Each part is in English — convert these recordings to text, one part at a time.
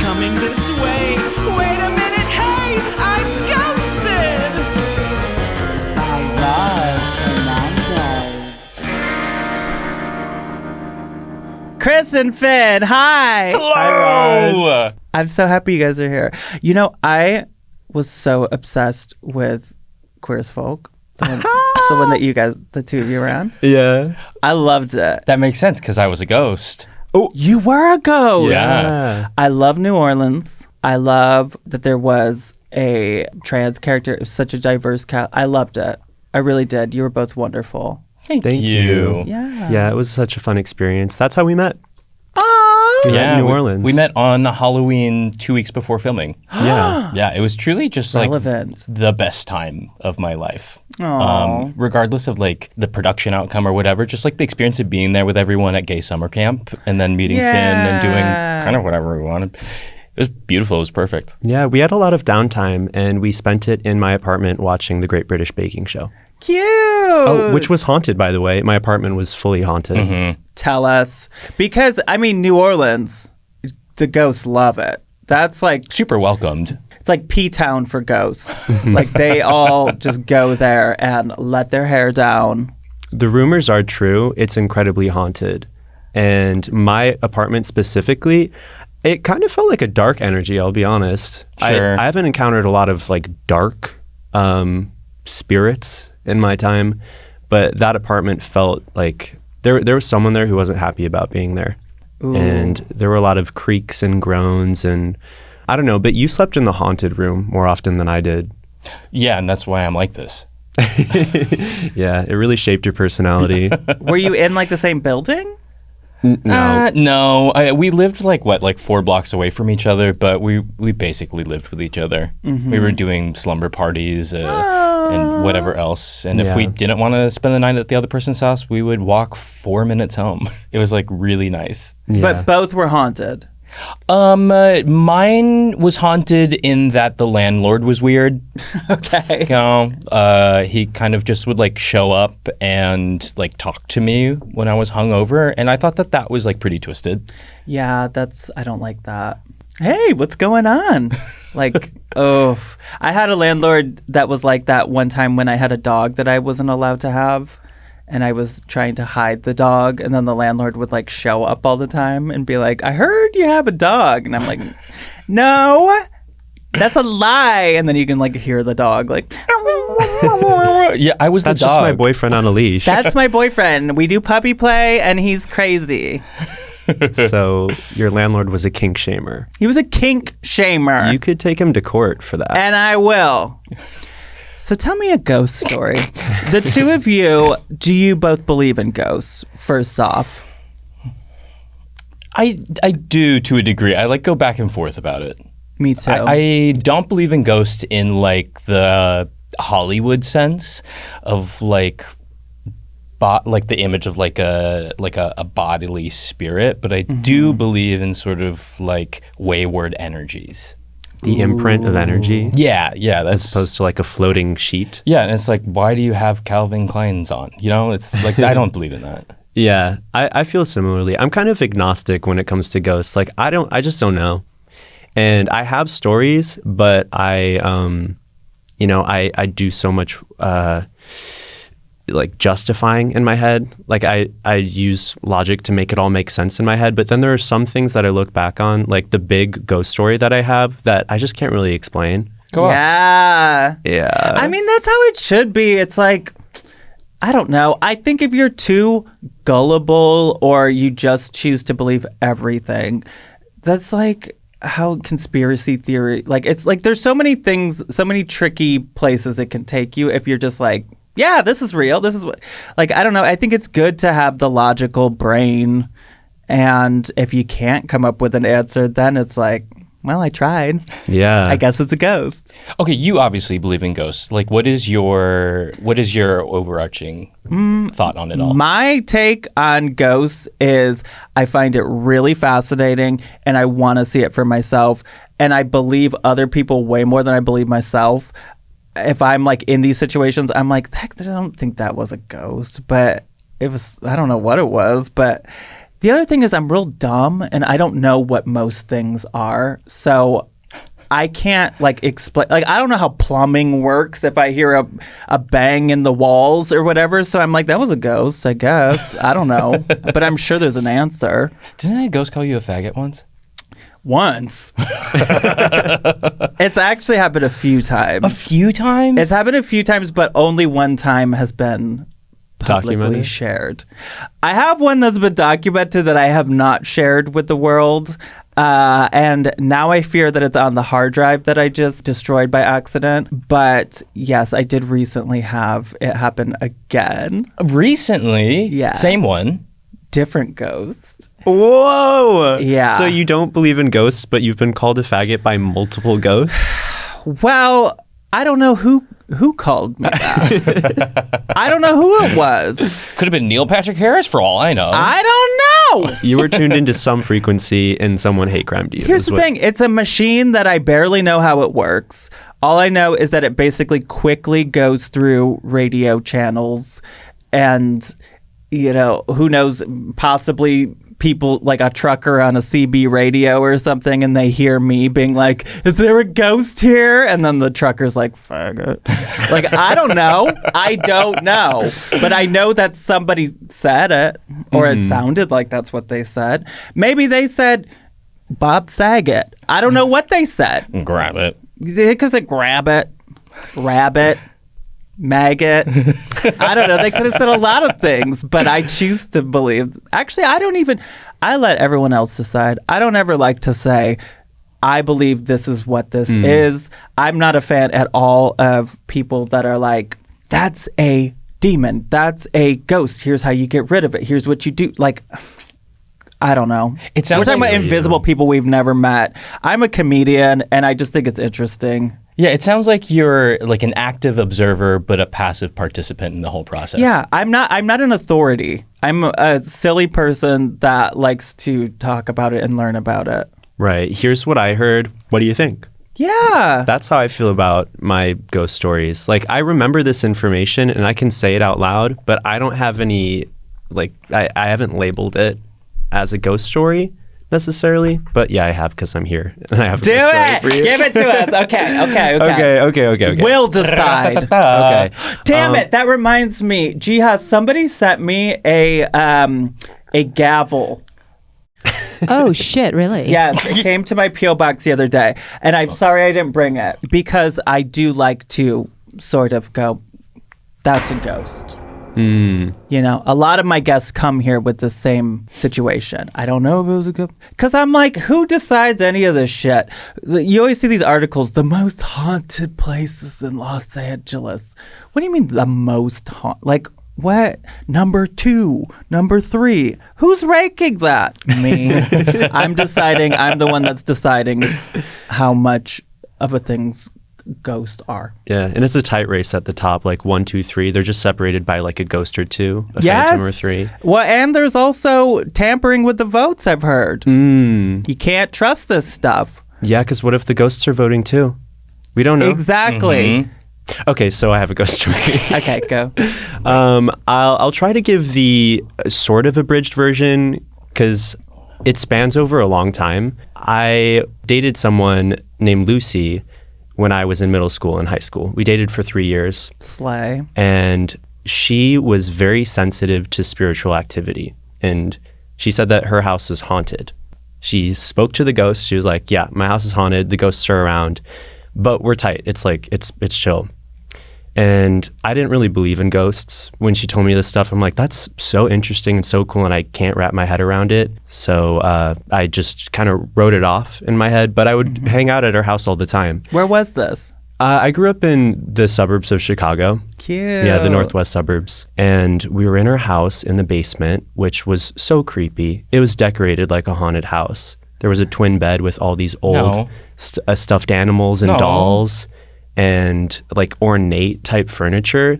coming this way. Wait a minute, hey, I'm ghosted! By Roz Hernandez. Chris and Finn, hi! Hello! Hi, Roz. I'm so happy you guys are here. You know, I was so obsessed with Queer as Folk. The one that you guys, the two of you were on. Yeah. I loved it. That makes sense because I was a ghost. Oh, You were a ghost. Yeah. I love New Orleans. I love that there was a trans character. It was such a diverse cast. I loved it. I really did. You were both wonderful. Thank Thank you. Yeah. Yeah, it was such a fun experience. That's how we met. Oh. We met in New Orleans. We met on Halloween 2 weeks before filming. Yeah. Yeah, it was truly just Relevant. like the best time of my life. Aw. Regardless of like the production outcome or whatever, just like the experience of being there with everyone at gay summer camp and then meeting Finn and doing kind of whatever we wanted. It was beautiful. It was perfect. Yeah, we had a lot of downtime and we spent it in my apartment watching the Great British Baking Show. Cute. Oh, which was haunted, by the way. My apartment was fully haunted. Mm-hmm. Tell us. Because, I mean, New Orleans, the ghosts love it. That's like, Super welcomed. it's like P-Town for ghosts. Like, they all just go there and let their hair down. The rumors are true. It's incredibly haunted. And my apartment specifically, it kind of felt like a dark energy, I'll be honest. Sure. I haven't encountered a lot of like dark spirits in my time, but that apartment felt like there was someone there who wasn't happy about being there. Ooh. And there were a lot of creaks and groans and I don't know, but you slept in the haunted room more often than I did. Yeah, and that's why I'm like this. Yeah, it really shaped your personality. Were you in like the same building? No. No, we lived like 4 blocks away from each other, but we basically lived with each other. Mm-hmm. We were doing slumber parties and whatever else. And if we Yeah. didn't want to spend the night at the other person's house, we would walk 4 minutes home. It was like really nice. Yeah. But both were haunted. Mine was haunted in that the landlord was weird. Okay. You know, he kind of just would like show up and like talk to me when I was hungover, and I thought that was like pretty twisted. Yeah, I don't like that. Hey, what's going on? Like, oh, I had a landlord that was like that one time when I had a dog that I wasn't allowed to have. And I was trying to hide the dog. And then the landlord would like show up all the time and be like, I heard you have a dog. And I'm like, no, that's a lie. And then you can like hear the dog like, Yeah, I was That's the dog. just my boyfriend on a leash. that's my boyfriend. We do puppy play and he's crazy. So your landlord was a kink shamer. He was a kink shamer. You could take him to court for that. And I will. So tell me a ghost story. The two of you, do you both believe in ghosts, first off? I do to a degree. I like go back and forth about it. Me too. I don't believe in ghosts in like the Hollywood sense of like the image of like a bodily spirit, but I do believe in sort of like wayward energies. The imprint of energy, Yeah, that's as opposed to like a floating sheet. Yeah, and it's like, why do you have Calvin Klein's on? You know, it's like I don't believe in that. Yeah, I feel similarly. I'm kind of agnostic when it comes to ghosts. Like I just don't know. And I have stories, but I do so much like justifying in my head. Like I use logic to make it all make sense in my head. But then there are some things that I look back on, like the big ghost story that I have that I just can't really explain. Go on. Yeah. Yeah. I mean, that's how it should be. It's like, I don't know. I think if you're too gullible or you just choose to believe everything, that's like how conspiracy theory, like, it's like there's so many things, so many tricky places it can take you if you're just like, yeah, this is real. This is what, like, I don't know. I think it's good to have the logical brain. And if you can't come up with an answer, then it's like, well, I tried. Yeah. I guess it's a ghost. Okay, you obviously believe in ghosts. Like, what is your overarching thought on it all? My take on ghosts is I find it really fascinating and I want to see it for myself. And I believe other people way more than I believe myself. If I'm like in these situations, I'm like, heck, I don't think that was a ghost, but it was, I don't know what it was, but The other thing is I'm real dumb and I don't know what most things are. So I can't like explain, like I don't know how plumbing works if I hear a bang in the walls or whatever. So I'm like, that was a ghost, I guess. I don't know. But I'm sure there's an answer. Didn't a ghost call you a faggot once? Once. It's actually happened a few times. A few times? It's happened a few times, but only one time has been publicly Documented? shared. I have one that's been documented that I have not shared with the world. And now I fear that it's on the hard drive that I just destroyed by accident. But yes, I did recently have it happen again. Recently? Yeah. Same one. Different ghost. Whoa! Yeah. So you don't believe in ghosts, but you've been called a faggot by multiple ghosts? Well, I don't know who called me that. I don't know who it was. Could have been Neil Patrick Harris for all I know. I don't know. You were tuned into some frequency and someone hate crimed you. Here's is the what- thing. It's a machine that I barely know how it works. All I know is that it basically quickly goes through radio channels and, you know, who knows, possibly people like a trucker on a CB radio or something, and they hear me being like, is there a ghost here? And then the trucker's like, faggot. Like, I don't know. I don't know. But I know that somebody said it, or it sounded like that's what they said. Maybe they said Bob Saget. I don't know what they said. Grab it. Because they grab it, rabbit, maggot. I don't know. They could have said a lot of things, but I choose to believe. Actually, I let everyone else decide. I don't ever like to say, I believe this is what this is. I'm not a fan at all of people that are like, that's a demon. That's a ghost. Here's how you get rid of it. Here's what you do. Like, I don't know. It sounds We're talking like- about invisible people we've never met. I'm a comedian, and I just think it's interesting. Yeah, it sounds like you're like an active observer, but a passive participant in the whole process. Yeah, I'm not an authority. I'm a silly person that likes to talk about it and learn about it. Right. Here's what I heard. What do you think? Yeah. That's how I feel about my ghost stories. Like, I remember this information and I can say it out loud, but I don't have any, like, I haven't labeled it as a ghost story necessarily. But yeah, I have, because I'm here and I have a Do ghost story it. for you. Give it to us. Okay. Okay. We'll decide. Okay. Damn it. That reminds me. Jiha, somebody sent me a gavel. Oh, shit, really? Yes, it came to my P.O. box the other day. And I'm sorry I didn't bring it because I do like to sort of go, that's a ghost. You know, a lot of my guests come here with the same situation. I don't know if it was a good... Because I'm like, who decides any of this shit? You always see these articles, the most haunted places in Los Angeles. What do you mean the most haunted? Like, what? Number 2, number 3. Who's ranking that? Me. I'm deciding. I'm the one that's deciding how much of a thing's ghosts are. Yeah, and it's a tight race at the top, like 1, 2, 3. They're just separated by like a ghost or 2, a phantom or 3. Well, and there's also tampering with the votes, I've heard. You can't trust this stuff. Yeah, because what if the ghosts are voting too? We don't know. Exactly. Okay, so I have a ghost story. Okay, go. I'll try to give the sort of abridged version because it spans over a long time. I dated someone named Lucy when I was in middle school and high school. We dated for 3 years. Slay. And she was very sensitive to spiritual activity. And she said that her house was haunted. She spoke to the ghosts. She was like, yeah, my house is haunted. The ghosts are around, but we're tight. It's like, it's chill. And I didn't really believe in ghosts. When she told me this stuff, I'm like, that's so interesting and so cool, and I can't wrap my head around it. So I just kind of wrote it off in my head, but I would hang out at her house all the time. Where was this? I grew up in the suburbs of Chicago. Cute. Yeah, the northwest suburbs. And we were in her house in the basement, which was so creepy. It was decorated like a haunted house. There was a twin bed with all these old stuffed animals and dolls and like ornate type furniture.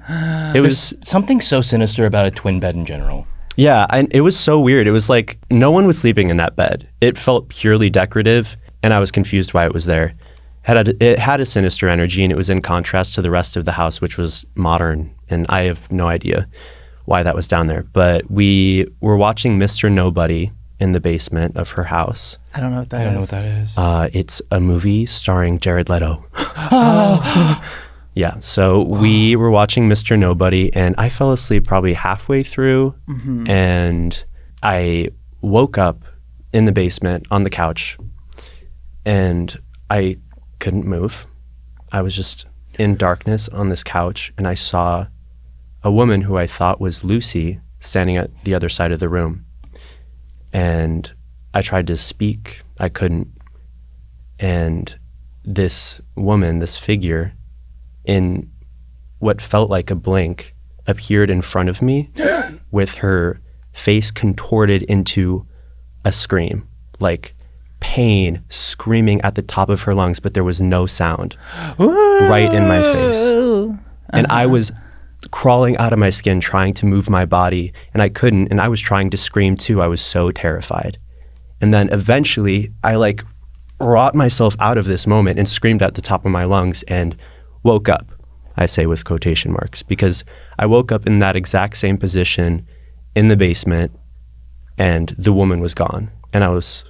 It was something so sinister about a twin bed in general. Yeah, and it was so weird. It was like no one was sleeping in that bed. It felt purely decorative, and I was confused why it was there. It had a sinister energy, and it was in contrast to the rest of the house, which was modern, and I have no idea why that was down there. But we were watching Mr. Nobody in the basement of her house. I don't know what that I is. don't know what that is. It's a movie starring Jared Leto. Yeah, so we were watching Mr. Nobody, and I fell asleep probably halfway through, and I woke up in the basement on the couch, and I couldn't move. I was just in darkness on this couch, and I saw a woman who I thought was Lucy standing at the other side of the room. And I tried to speak. I couldn't. And this woman, this figure, in what felt like a blink, appeared in front of me with her face contorted into a scream, like pain, screaming at the top of her lungs, but there was no sound. Right in my face. And I was crawling out of my skin trying to move my body, and I couldn't, and I was trying to scream too. I was so terrified. And then eventually I like wrought myself out of this moment and screamed at the top of my lungs and woke up. I say with quotation marks, because I woke up in that exact same position in the basement, and the woman was gone. And I was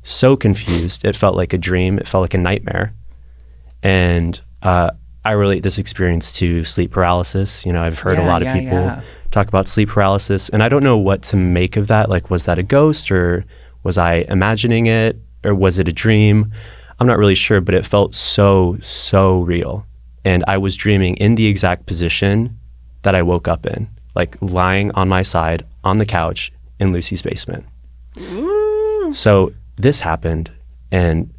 so confused. It felt like a dream. It felt like a nightmare. And I relate this experience to sleep paralysis. You know, I've heard a lot of people talk about sleep paralysis, and I don't know what to make of that. Like, was that a ghost, or was I imagining it, or was it a dream? I'm not really sure, but it felt so, so real. And I was dreaming in the exact position that I woke up in, like lying on my side on the couch in Lucy's basement. So this happened, and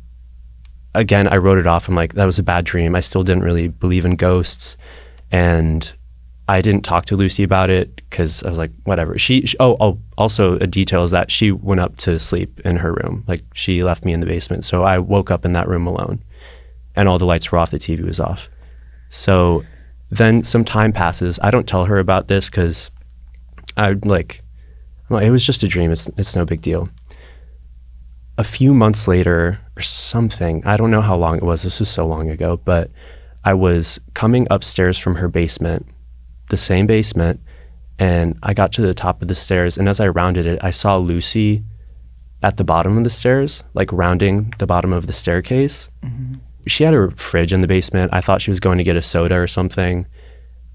again, I wrote it off. I'm like, that was a bad dream. I still didn't really believe in ghosts, and I didn't talk to Lucy about it because I was like, whatever. Also a detail is that she went up to sleep in her room. Like, she left me in the basement. So I woke up in that room alone, and all the lights were off, the TV was off. So then some time passes. I don't tell her about this because I'm like, it was just a dream. It's no big deal. A few months later or something, I don't know how long it was. This was so long ago, but I was coming upstairs from her basement, the same basement, and I got to the top of the stairs, and as I rounded it, I saw Lucy at the bottom of the stairs, like rounding the bottom of the staircase. She had her fridge in the basement. I thought she was going to get a soda or something,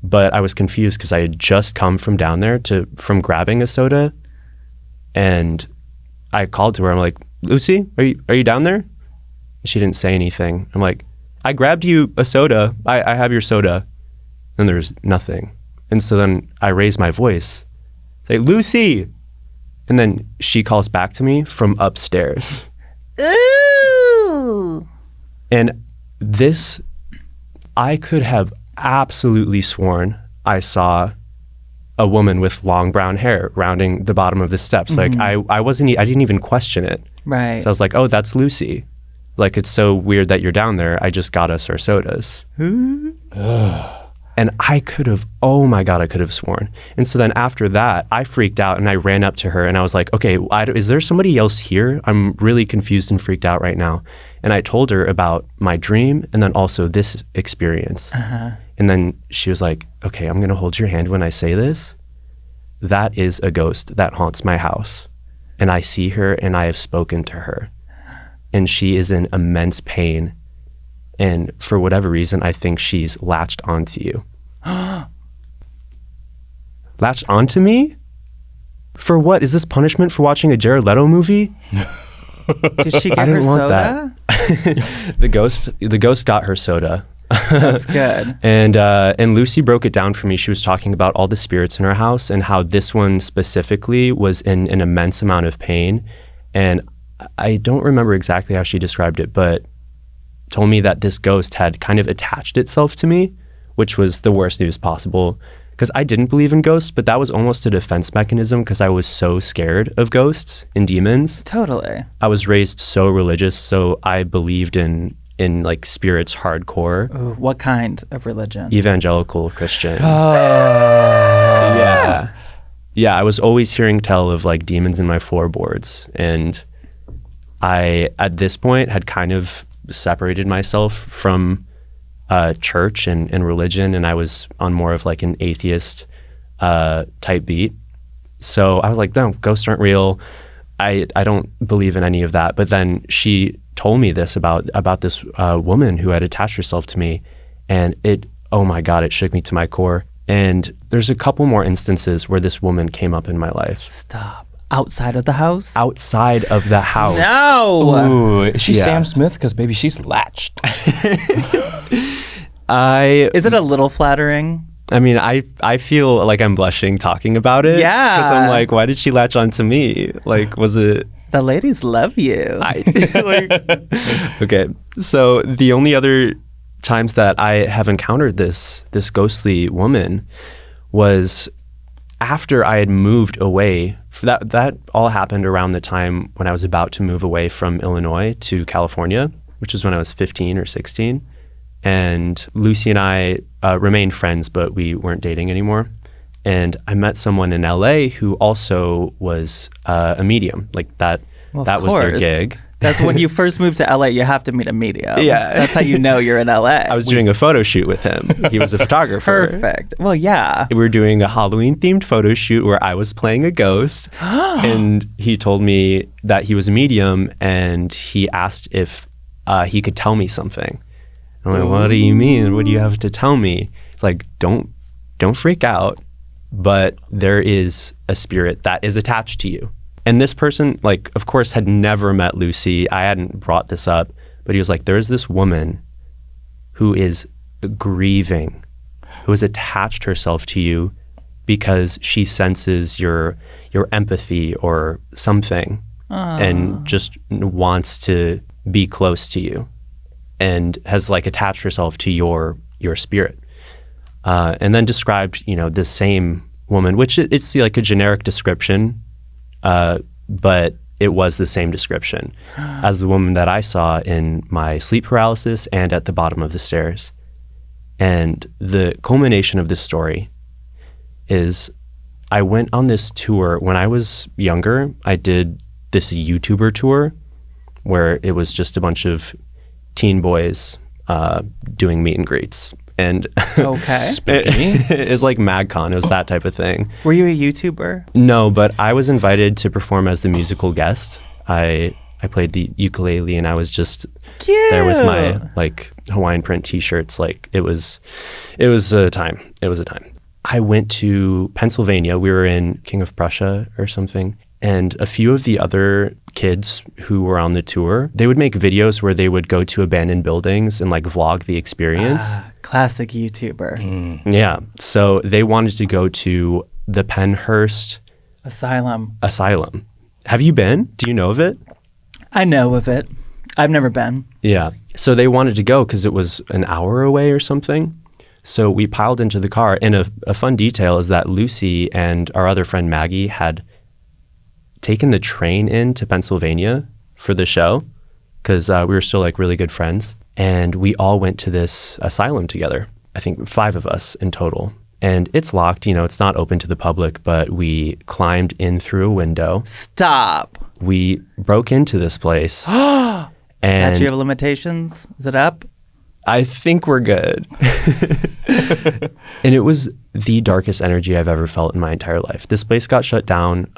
but I was confused because I had just come from down there from grabbing a soda, and I called to her. I'm like, Lucy, are you down there? She didn't say anything. I'm like, I grabbed you a soda. I have your soda. And there's nothing. And so then I raise my voice, say, Lucy. And then she calls back to me from upstairs. Ooh. And this, I could have absolutely sworn I saw a woman with long brown hair rounding the bottom of the steps. Like, I didn't even question it. Right. So I was like, oh, that's Lucy. Like, it's so weird that you're down there. I just got us our sodas. And I could have sworn. And so then after that, I freaked out and I ran up to her and I was like, okay, is there somebody else here? I'm really confused and freaked out right now. And I told her about my dream and then also this experience. And then she was like, okay, I'm going to hold your hand when I say this. That is a ghost that haunts my house. And I see her and I have spoken to her. And she is in immense pain. And for whatever reason, I think she's latched onto you. Latched onto me? For what? Is this punishment for watching a Jared Leto movie? Did she get I her didn't want soda? that. The ghost got her soda. That's good. And Lucy broke it down for me. She was talking about all the spirits in her house and how this one specifically was in an immense amount of pain. And I don't remember exactly how she described it, but told me that this ghost had kind of attached itself to me, which was the worst news possible. Because I didn't believe in ghosts, but that was almost a defense mechanism because I was so scared of ghosts and demons. Totally. I was raised so religious, so I believed in like spirits hardcore. Ooh, what kind of religion? Evangelical Christian. Yeah. Yeah, I was always hearing tell of like demons in my floorboards. And I, at this point, had kind of separated myself from church and religion, and I was on more of like an atheist type beat. So I was like, no, ghosts aren't real. I don't believe in any of that. But then she told me this about this woman who had attached herself to me, and oh my God, it shook me to my core. And there's a couple more instances where this woman came up in my life. Stop. Outside of the house? Outside of the house. No! Ooh, is she Yeah. Sam Smith? Because baby, she's latched. Is it a little flattering? I mean, I feel like I'm blushing talking about it. Yeah. Because I'm like, why did she latch on to me? Like, was it... The ladies love you. Okay. So the only other times that I have encountered this ghostly woman was after I had moved away. That all happened around the time when I was about to move away from Illinois to California, which was when I was 15 or 16. And Lucy and I remained friends, but we weren't dating anymore. And I met someone in LA who also was a medium. Like that was their gig. That's when you first moved to LA, you have to meet a medium. Yeah. That's how you know you're in LA. I was doing a photo shoot with him. He was a photographer. Perfect. Well, yeah. We were doing a Halloween-themed photo shoot where I was playing a ghost. And he told me that he was a medium, and he asked if he could tell me something. I'm like, what do you mean? What do you have to tell me? It's like, don't freak out, but there is a spirit that is attached to you. And this person, like, of course, had never met Lucy. I hadn't brought this up, but he was like, there's this woman who is grieving, who has attached herself to you because she senses your empathy or something and just wants to be close to you and has like attached herself to your spirit. And then described, the same woman, which it's like a generic description, but it was the same description as the woman that I saw in my sleep paralysis and at the bottom of the stairs. And the culmination of this story is I went on this tour when I was younger. I did this YouTuber tour where it was just a bunch of teen boys doing meet and greets. And Okay. it's like MagCon. It was that type of thing. Were you a YouTuber? No, but I was invited to perform as the musical guest. I played the ukulele, and I was just there with my like Hawaiian print T-shirts. Like it was a time. It was a time. I went to Pennsylvania. We were in King of Prussia or something. And a few of the other kids who were on the tour, they would make videos where they would go to abandoned buildings and like vlog the experience. Classic YouTuber. Yeah. So they wanted to go to the Pennhurst Asylum. Have you been? Do you know of it? I know of it. I've never been. Yeah. So they wanted to go because it was an hour away or something. So we piled into the car. And a fun detail is that Lucy and our other friend Maggie had taken the train into Pennsylvania for the show because we were still like really good friends. And we all went to this asylum together. I think 5 of us in total. And it's locked, it's not open to the public, but we climbed in through a window. Stop. We broke into this place. Statute And of limitations? Is it up? I think we're good. And it was the darkest energy I've ever felt in my entire life. This place got shut down,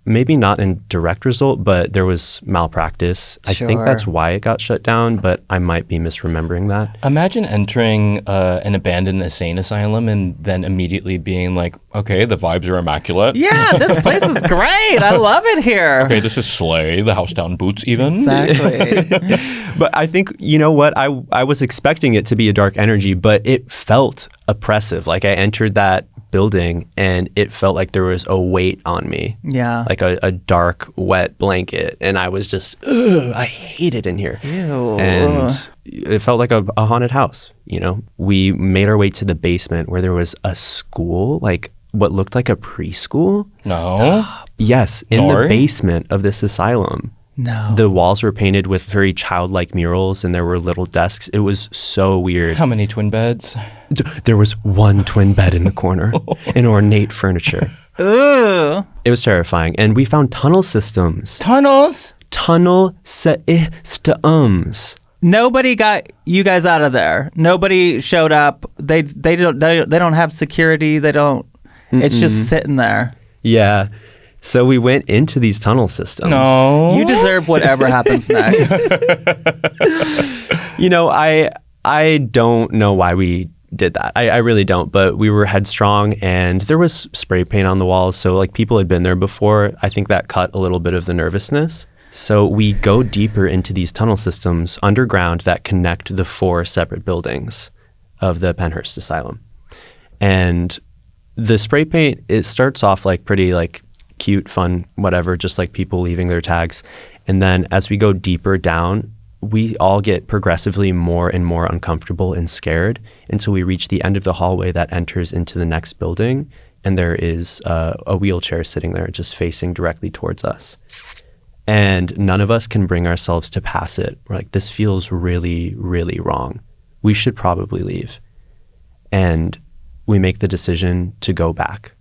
maybe not in direct result, but there was malpractice. I think Sure. that's why it got shut down, but I might be misremembering that. Imagine entering an abandoned insane asylum and then immediately being like, okay, the vibes are immaculate. Yeah, this place is great. I love it here. Okay, this is Slay, the house down boots even. Exactly. But I think, you know what? I was expecting it to be a dark energy, but it felt oppressive. Like I entered that building and it felt like there was a weight on me. Yeah. Like a dark, wet blanket. And I was just, ugh, I hate it in here. Ew. And it felt like a haunted house, We made our way to the basement where there was a school, like what looked like a preschool. No. Yes, in the Nor? basement of this asylum. No. The walls were painted with very childlike murals and there were little desks. It was so weird. How many twin beds? There was one twin bed in the corner and ornate furniture. Ooh. It was terrifying. And we found tunnel systems. Tunnels? Tunnel systems. Nobody got you guys out of there. Nobody showed up. They don't have security. They don't. It's just sitting there. Yeah. So we went into these tunnel systems. No. You deserve whatever happens next. You know, I don't know why we did that. I really don't, but we were headstrong and there was spray paint on the walls. So like people had been there before. I think that cut a little bit of the nervousness. So we go deeper into these tunnel systems underground that connect the 4 separate buildings of the Pennhurst asylum. And the spray paint, it starts off like pretty like cute, fun, whatever, just like people leaving their tags. And then as we go deeper down, we all get progressively more and more uncomfortable and scared until we reach the end of the hallway that enters into the next building. And there is a wheelchair sitting there just facing directly towards us. And none of us can bring ourselves to pass it. We're like, this feels really, really wrong. We should probably leave. And we make the decision to go back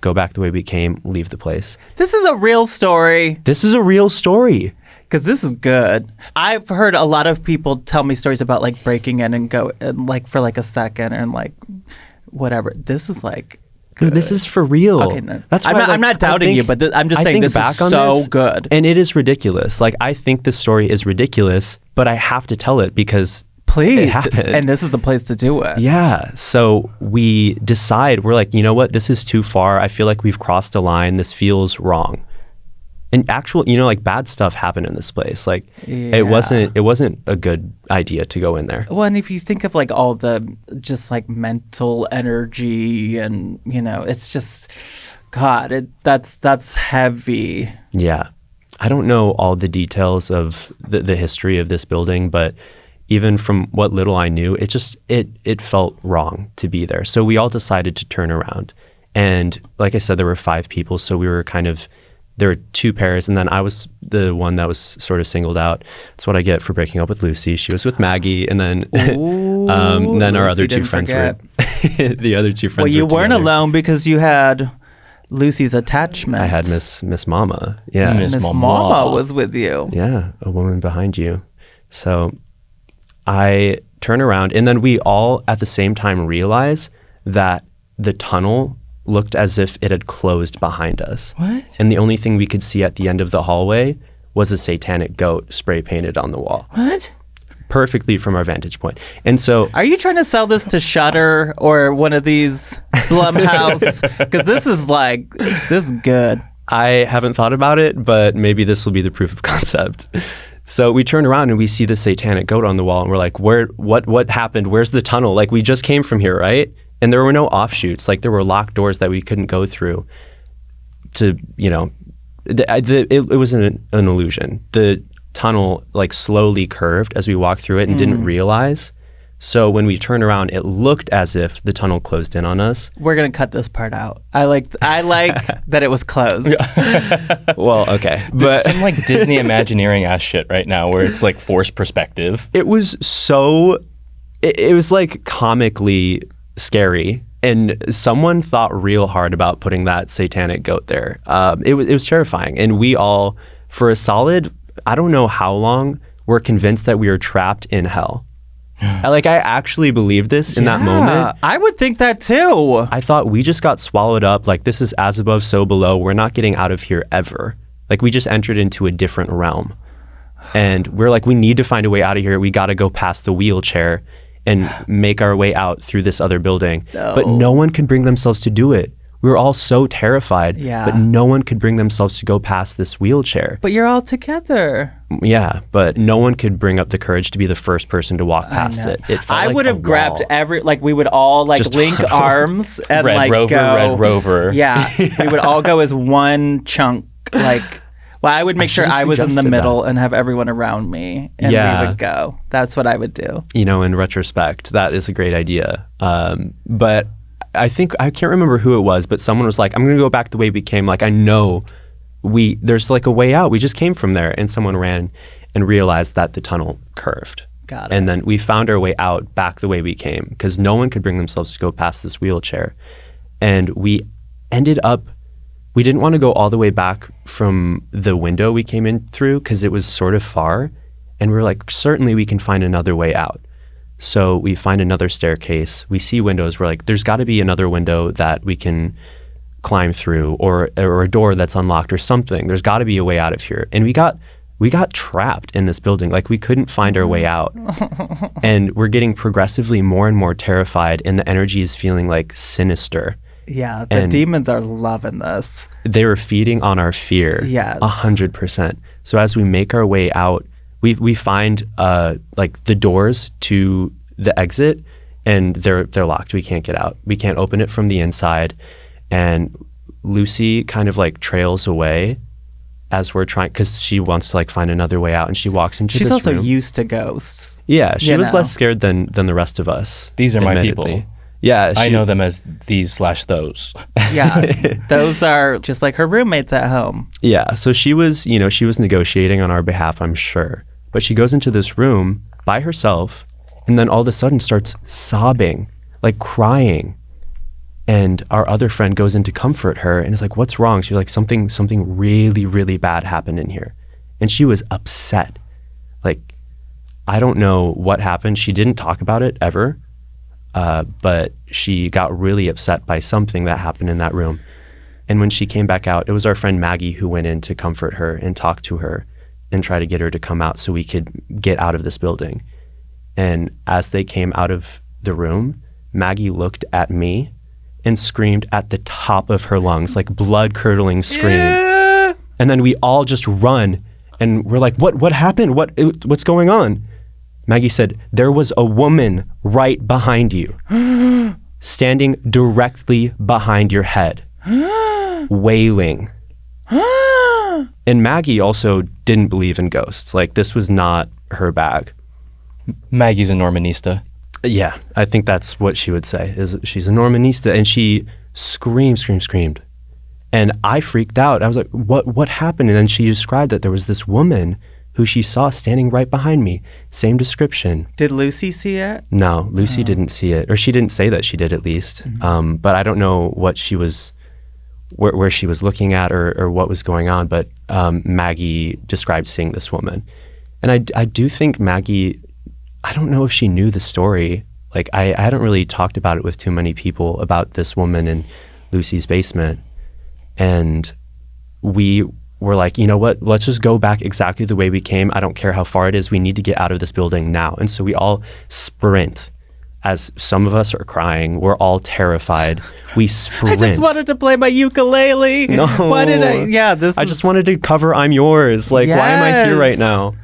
the way we came, leave the place. This is a real story. This is a real story. Because this is good. I've heard a lot of people tell me stories about like breaking in and go and like for like a second and like whatever. This is like good. No, this is for real. Okay, no. That's why, I'm not doubting you, but I'm just saying this is so good. And it is ridiculous. Like I think this story is ridiculous, but I have to tell it because please, it happened. And this is the place to do it. Yeah. So we decide, we're like, you know what? This is too far. I feel like we've crossed a line. This feels wrong. And actual, you know, like bad stuff happened in this place. Like it wasn't a good idea to go in there. Well, and if you think of like all the just like mental energy and, you know, it's just, God, that's heavy. Yeah. I don't know all the details of the history of this building, but even from what little I knew, it felt wrong to be there. So we all decided to turn around. And like I said, there were 5 people. So we were there were 2 pairs, and then I was the one that was sort of singled out. That's what I get for breaking up with Lucy. She was with Maggie, and then then our other 2 friends were the other 2 friends. Well, you weren't together. Alone because you had Lucy's attachment. I had Miss Mama. Yeah, Miss Mama was with you. Yeah, a woman behind you. So I turn around, and then we all at the same time realize that the tunnel looked as if it had closed behind us. What? And the only thing we could see at the end of the hallway was a satanic goat spray painted on the wall. What? Perfectly from our vantage point. And so... Are you trying to sell this to Shudder or one of these Blumhouse? Because this is good. I haven't thought about it, but maybe this will be the proof of concept. So we turn around and we see the satanic goat on the wall, and we're like, what happened? Where's the tunnel? Like, we just came from here, right? And there were no offshoots. Like, there were locked doors that we couldn't go through to, you know, it was an illusion. The tunnel, like, slowly curved as we walked through it and didn't realize. So when we turned around, it looked as if the tunnel closed in on us. We're going to cut this part out. I like that it was closed. Well, okay. But some like Disney Imagineering ass shit right now where it's like forced perspective. it was so, it was like comically scary, and someone thought real hard about putting that satanic goat there. It was terrifying, and we all, for a solid, I don't know how long, were convinced that we were trapped in hell. I actually believed this in that moment. I would think that too. I thought we just got swallowed up. Like, this is as above, so below. We're not getting out of here ever. Like, we just entered into a different realm, and we're like, we need to find a way out of here. We got to go past the wheelchair and make our way out through this other building. No. But no one could bring themselves to do it. We were all so terrified, but no one could bring themselves to go past this wheelchair. But you're all together. Yeah, but no one could bring up the courage to be the first person to walk past it. It felt I like would a have grabbed wall. we would all Just link arms and Red Rover. Yeah, we would all go as one chunk. I would make sure I was in the suggested middle and have everyone around me, and we would go. That's what I would do. You know, in retrospect, that is a great idea. But I think, I can't remember who it was, but someone was like, I'm going to go back the way we came. Like, I know there's like a way out. We just came from there. And someone ran and realized that the tunnel curved. Got it. And then we found our way out back the way we came, because no one could bring themselves to go past this wheelchair. And we ended up, we didn't want to go all the way back from the window we came in through, because it was sort of far. And we were like, certainly we can find another way out. So we find another staircase. We see windows. We're like, there's got to be another window that we can climb through, or a door that's unlocked or something. There's got to be a way out of here. And we got trapped in this building. Like, we couldn't find our way out. And we're getting progressively more and more terrified, and the energy is feeling like sinister. Yeah, the demons are loving this. They were feeding on our fear. Yes. 100%. So as we make our way out, we find like the doors to the exit, and they're locked. We can't get out. We can't open it from the inside. And Lucy kind of like trails away as we're trying, because she wants to like find another way out, and she walks into this room. She's also used to ghosts. Yeah, she was less scared than the rest of us. These are admittedly. my people. Yeah, I know them as these/those. Yeah, those are just like her roommates at home. Yeah, so she was negotiating on our behalf, I'm sure. But she goes into this room by herself, and then all of a sudden starts sobbing, like crying. And our other friend goes in to comfort her and is like, "What's wrong?" She's like, something really, really bad happened in here. And she was upset. Like, I don't know what happened. She didn't talk about it ever. But she got really upset by something that happened in that room. And when she came back out, it was our friend Maggie who went in to comfort her and talk to her and try to get her to come out so we could get out of this building. And as they came out of the room, Maggie looked at me and screamed at the top of her lungs, like blood-curdling scream. Yeah. And then we all just run, and we're like, what happened? What's going on? Maggie said, "There was a woman right behind you, standing directly behind your head, wailing." And Maggie also didn't believe in ghosts. Like, this was not her bag. Maggie's a Normanista. Yeah, I think that's what she would say, is she's a Normanista. And she screamed. And I freaked out. I was like, what happened? And then she described that there was this woman who she saw standing right behind me. Same description. Did Lucy see it? No, Lucy didn't see it. Or she didn't say that she did, at least. Mm-hmm. But I don't know what she was, where she was looking at or what was going on. But Maggie described seeing this woman. And I do think Maggie, I don't know if she knew the story. Like, I hadn't really talked about it with too many people about this woman in Lucy's basement. And we were like, you know what, let's just go back exactly the way we came. I don't care how far it is. We need to get out of this building now. And so we all sprint. As some of us are crying, we're all terrified. We sprint. I just wanted to play my ukulele. No. Why did I? Yeah, I just wanted to cover I'm Yours. Like, why am I here right now?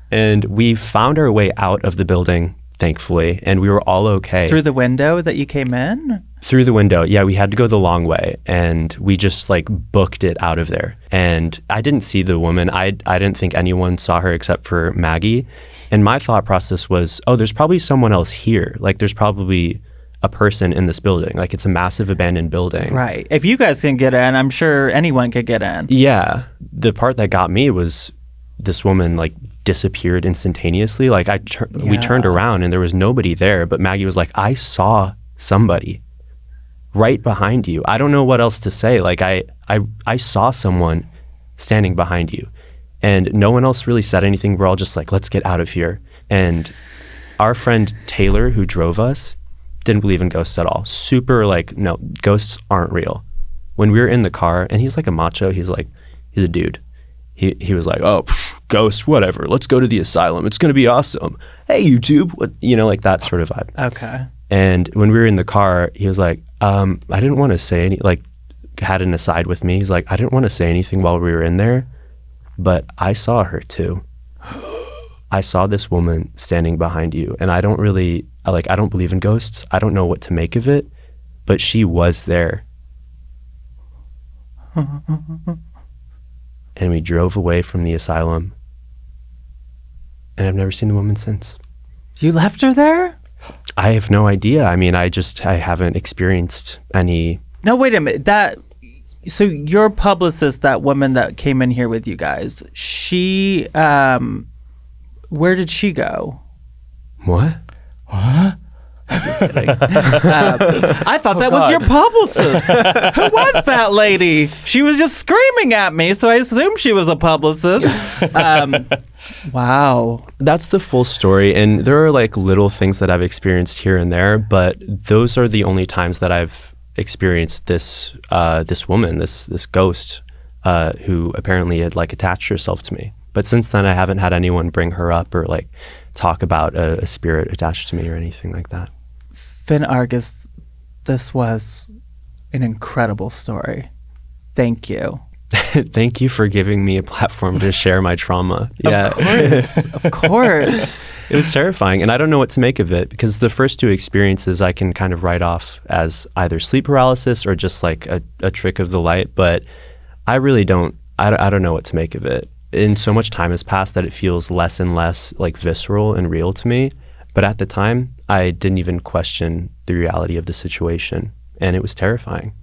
And we found our way out of the building, thankfully, and we were all okay. Through the window that you came in? Through the window. Yeah, we had to go the long way, and we just like booked it out of there. And I didn't see the woman. I didn't think anyone saw her except for Maggie. And my thought process was, oh, there's probably someone else here. Like, there's probably a person in this building. Like, it's a massive abandoned building. Right. If you guys can get in, I'm sure anyone could get in. Yeah. The part that got me was this woman like disappeared instantaneously. Like, we turned around and there was nobody there, but Maggie was like, "I saw somebody right behind you." I don't know what else to say. Like, I saw someone standing behind you. And no one else really said anything. We're all just like, let's get out of here. And our friend Taylor, who drove us, didn't believe in ghosts at all. Super like, no, ghosts aren't real. When we were in the car, and he's like a macho, he's a dude. He was like, "Oh, ghosts, whatever. Let's go to the asylum. It's going to be awesome. Hey, YouTube." Like that sort of vibe. Okay. And when we were in the car, he was like, I didn't want to say any, like, had an aside with me. He's like, "I didn't want to say anything while we were in there, but I saw her too. I saw this woman standing behind you, and I don't believe in ghosts. I don't know what to make of it, but she was there." And we drove away from the asylum, and I've never seen the woman since. You left her there? I have no idea. I mean, I haven't experienced any. No, wait a minute. So your publicist, that woman that came in here with you guys, she, where did she go? What? I'm just kidding. I thought that was your publicist. Who was that lady? She was just screaming at me, so I assumed she was a publicist. Wow. That's the full story, and there are like little things that I've experienced here and there, but those are the only times that I've experienced this this woman, this ghost, who apparently had like attached herself to me. But since then, I haven't had anyone bring her up or like talk about a spirit attached to me or anything like that. Finn Argus, this was an incredible story. Thank you. Thank you for giving me a platform to share my trauma. Yeah, Of course. it was terrifying, and I don't know what to make of it because the first two experiences I can kind of write off as either sleep paralysis or just like a trick of the light. But I really don't. I don't know what to make of it. And so much time has passed that it feels less and less like visceral and real to me. But at the time, I didn't even question the reality of the situation, and it was terrifying.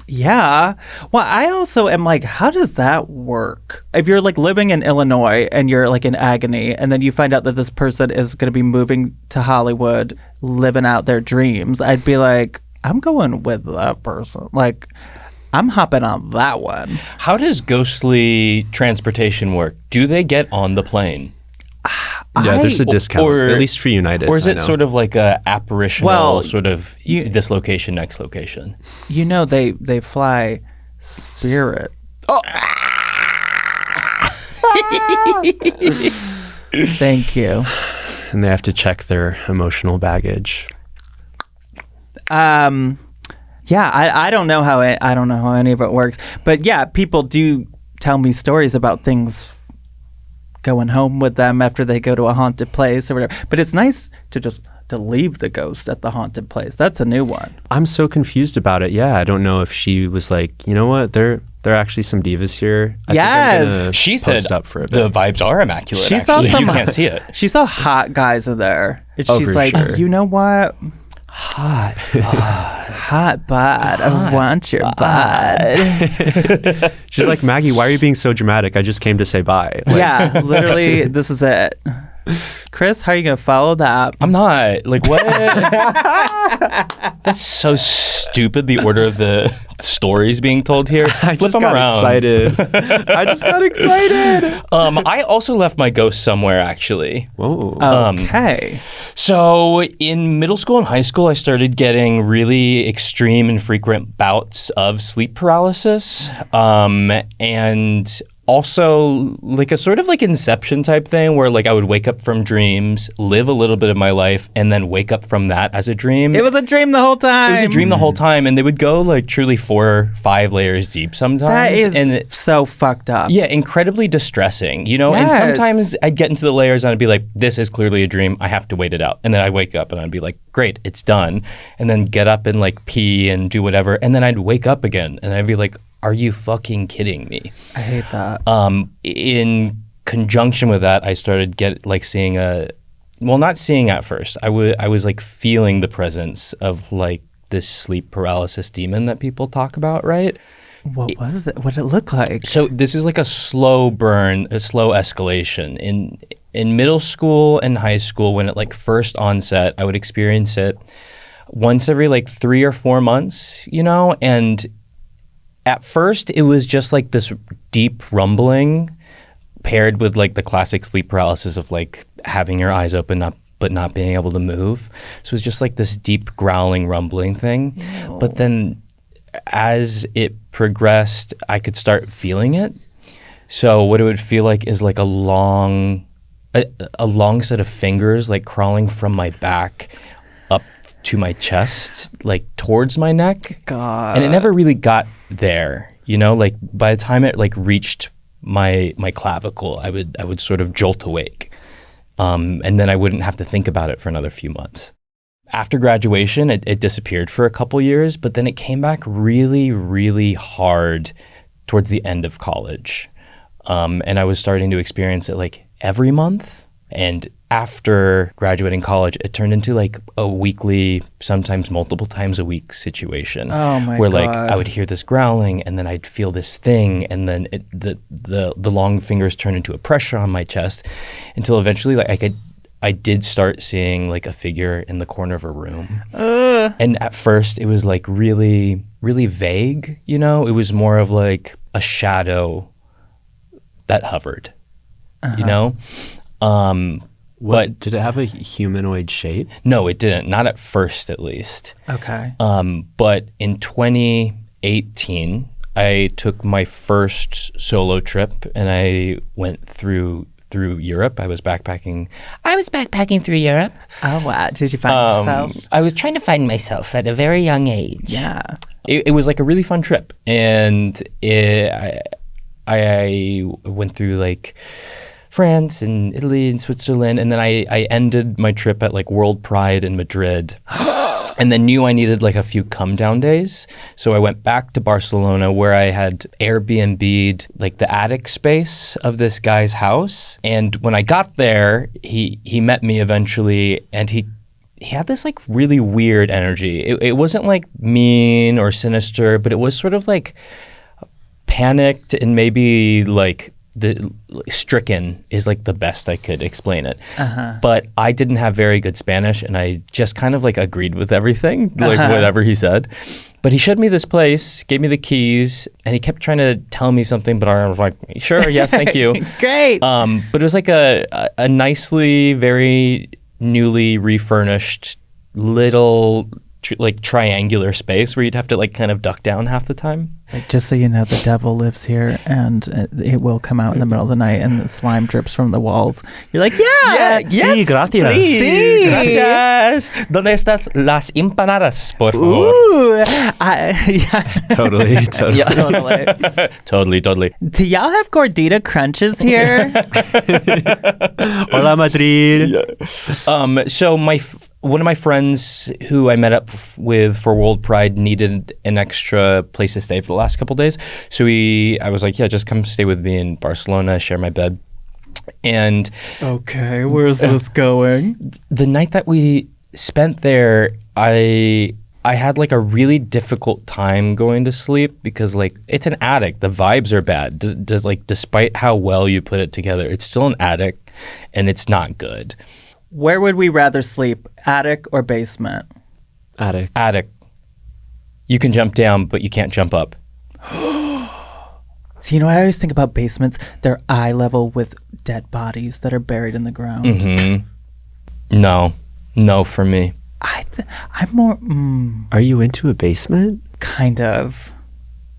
Yeah. Well, I also am like, how does that work? If you're like living in Illinois and you're like in agony, and then you find out that this person is going to be moving to Hollywood, living out their dreams, I'd be like, I'm going with that person. Like, I'm hopping on that one. How does ghostly transportation work? Do they get on the plane? Yeah, there's a discount, at least for United. Or is it sort of like a apparitional sort of this location, next location? You know, they fly Spirit. Oh. Thank you. And they have to check their emotional baggage. Yeah, I don't know how any of it works, but yeah, people do tell me stories about things going home with them after they go to a haunted place or whatever. But it's nice to leave the ghost at the haunted place. That's a new one. I'm so confused about it. Yeah, I don't know if she was like, you know what, there are actually some divas here. I think I'm gonna she post said up for a bit. The vibes are immaculate. She saw actually. some. You can't see it. She saw hot guys in there, and Oh, she's for like, sure. you know what? Hot. Hot bod. I want your bod. She's like, Maggie, why are you being so dramatic? I just came to say bye. Like, Yeah, literally, this is it. Chris, how are you going to follow that? I'm not. Like, what? That's so stupid, the order of the stories being told here. I just got excited. I just got excited. I also left my ghost somewhere, actually. Whoa. Okay. So in middle school and high school, I started getting really extreme and frequent bouts of sleep paralysis. And also like a sort of like Inception type thing where like I would wake up from dreams, live a little bit of my life, and then wake up from that as a dream. It was a dream the whole time. It was a dream the whole time, and they would go like truly 4 or 5 layers deep sometimes. That is and so fucked up. yeah, incredibly distressing, you know? And Yes. sometimes I'd get into the layers and I'd be like, this is clearly a dream. I have to wait it out. And then I'd wake up and I'd be like, great, it's done. And then get up and like pee and do whatever. And then I'd wake up again and I'd be like, are you fucking kidding me? I hate that. In conjunction with that, I started seeing not seeing at first. I was like feeling the presence of like this sleep paralysis demon that people talk about, right? What was it? What did it look like? So this is like a slow burn, a slow escalation. In middle school and high school, when it like first onset, I would experience it once every like 3 or 4 months, you know? And at first, it was just like this deep rumbling paired with like the classic sleep paralysis of like having your eyes open up but not being able to move. So it was just like this deep growling, rumbling thing. Ew. But then as it progressed, I could start feeling it. So what it would feel like is like a long set of fingers like crawling from my back up to my chest, like towards my neck. God. And it never really got there, you know, like by the time it like reached my clavicle, I would sort of jolt awake. And then I wouldn't have to think about it for another few months. After graduation, it disappeared for a couple years, but then it came back really, really hard towards the end of college. And I was starting to experience it like every month. And after graduating college, it turned into like a weekly, sometimes multiple times a week situation. Oh my where God. like I would hear this growling and then I'd feel this thing and then the long fingers turned into a pressure on my chest until eventually like I did start seeing like a figure in the corner of a room. And at first it was like really, really vague, you know? It was more of like a shadow that hovered, you know? What, did it have a humanoid shape? No, it didn't. Not at first, at least. Okay. But in 2018, I took my first solo trip, and I went through Europe. I was backpacking through Europe. Oh, wow. Did you find yourself? I was trying to find myself at a very young age. Yeah. It was like a really fun trip, and I went through like France and Italy and Switzerland, and then I ended my trip at like World Pride in Madrid. And then knew I needed like a few come down days. So I went back to Barcelona, where I had Airbnb'd like the attic space of this guy's house. And when I got there, he met me eventually, and he had this like really weird energy. It wasn't like mean or sinister, but it was sort of like panicked and maybe like stricken is like the best I could explain it. But I didn't have very good Spanish, and I just kind of like agreed with everything, like whatever he said. But he showed me this place, gave me the keys, and he kept trying to tell me something, but I was like, sure, yes, thank you. Great. But it was like a nicely, very newly refurnished little like triangular space where you'd have to like kind of duck down half the time. It's like, just so you know, the devil lives here, and it will come out in the middle of the night, and the slime drips from the walls. You're like, yes, Sí, gracias. Please. Sí. Gracias. ¿Dónde estás las empanadas, por favor? Ooh, yeah. Totally. Yeah, totally. Totally. Do y'all have gordita crunches here? Hola, Madrid. So one of my friends who I met up with for World Pride needed an extra place to stay for the last couple days. So I was like, yeah, just come stay with me in Barcelona, share my bed. And Okay, where's this going? the night that we spent there, I had like a really difficult time going to sleep because like it's an attic. The vibes are bad. Does like despite how well you put it together, it's still an attic, and it's not good. Where would we rather sleep, attic or basement? Attic. You can jump down, but you can't jump up. So you know what I always think about basements? They're eye level with dead bodies that are buried in the ground. Mm-hmm. No, for me. I'm more, Are you into a basement? kind of.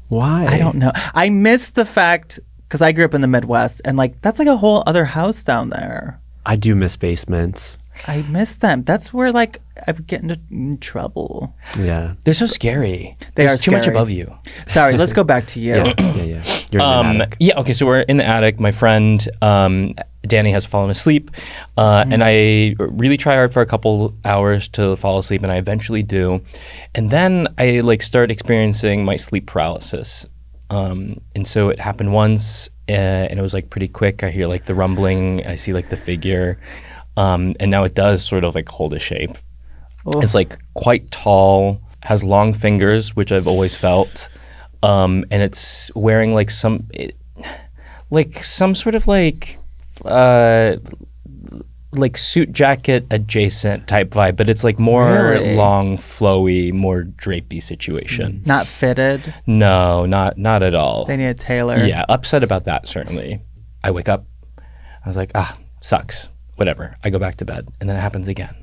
Why? I don't know. I miss the fact, because I grew up in the Midwest, and like that's like a whole other house down there. I do miss basements. I miss them. That's where like I would get into trouble. Yeah. They're so scary. They There's are too much scary. above you. Sorry, let's go back to you. Yeah. You're in an attic. Yeah, okay, so we're in the attic. My friend Danny has fallen asleep, and I really try hard for a couple hours to fall asleep, and I eventually do. And then I like start experiencing my sleep paralysis. And so it happened once, and it was like pretty quick. I hear like the rumbling, I see like the figure, and now it does sort of like hold a shape. Oh. It's like quite tall, has long fingers, which I've always felt, and it's wearing like some sort of like suit jacket adjacent type vibe, but it's like more Really? long, flowy, more drapey situation. Not fitted. No, not at all. They need a tailor. Yeah, upset about that, certainly. I wake up. I was like, sucks. Whatever. I go back to bed. And then it happens again.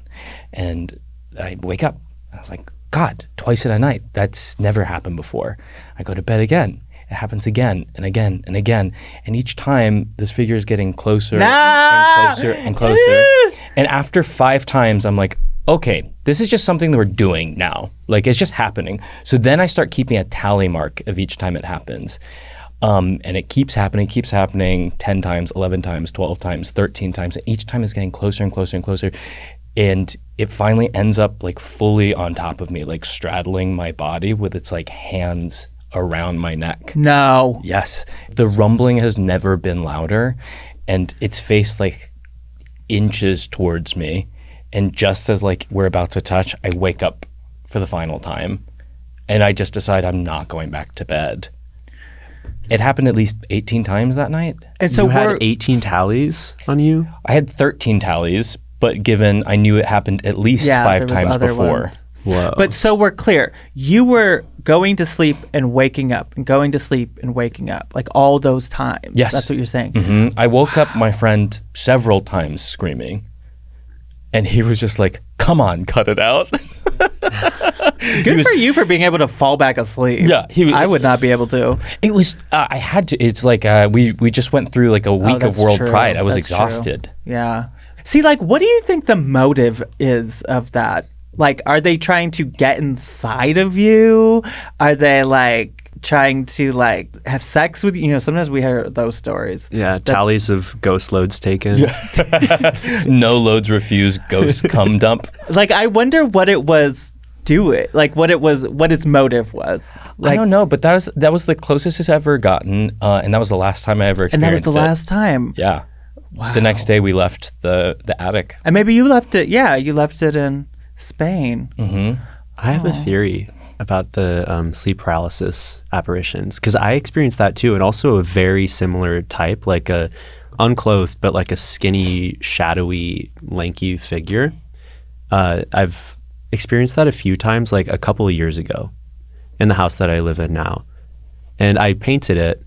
And I wake up. I was like, God, twice in a night. That's never happened before. I go to bed again. It happens again and again and again. And each time, this figure is getting closer and closer and closer. And after 5 times, I'm like, okay, this is just something that we're doing now. Like, it's just happening. So then I start keeping a tally mark of each time it happens. And it keeps happening 10 times, 11 times, 12 times, 13 times. And each time it's getting closer and closer and closer. And it finally ends up like fully on top of me, like straddling my body with its like hands around my neck. No. Yes. The rumbling has never been louder, and it's faced like inches towards me. And just as like we're about to touch, I wake up for the final time, and I just decide I'm not going back to bed. It happened at least 18 times that night. And so You had we're 18 tallies on you? I had 13 tallies, but given I knew it happened at least Yeah, 5 there was times other before. ones. Whoa. But so we're clear. You were going to sleep and waking up and going to sleep and waking up, like all those times. Yes. That's what you're saying. I woke up my friend several times screaming. And he was just like, come on, cut it out. Good for you for being able to fall back asleep. Yeah, I would not be able to. It was, I had to, it's like, we just went through like a week of that's World true. Pride. I was That's true. exhausted. Yeah. See, like, what do you think the motive is of that? Like, are they trying to get inside of you? Are they like trying to like have sex with you? You know, sometimes we hear those stories. Yeah, tallies of ghost loads taken. No loads refused, ghost cum dump. Like, I wonder what it was. What its motive was. Like, I don't know, but that was the closest it's ever gotten, and that was the last time I ever and that was experienced the last time. Yeah. Wow. The next day we left the attic. And maybe you left it. Yeah, you left it in Spain. Mm-hmm. I have a theory about the sleep paralysis apparitions because I experienced that too, and also a very similar type, like a unclothed but like a skinny, shadowy, lanky figure. I've experienced that a few times, like a couple of years ago, in the house that I live in now, and I painted it,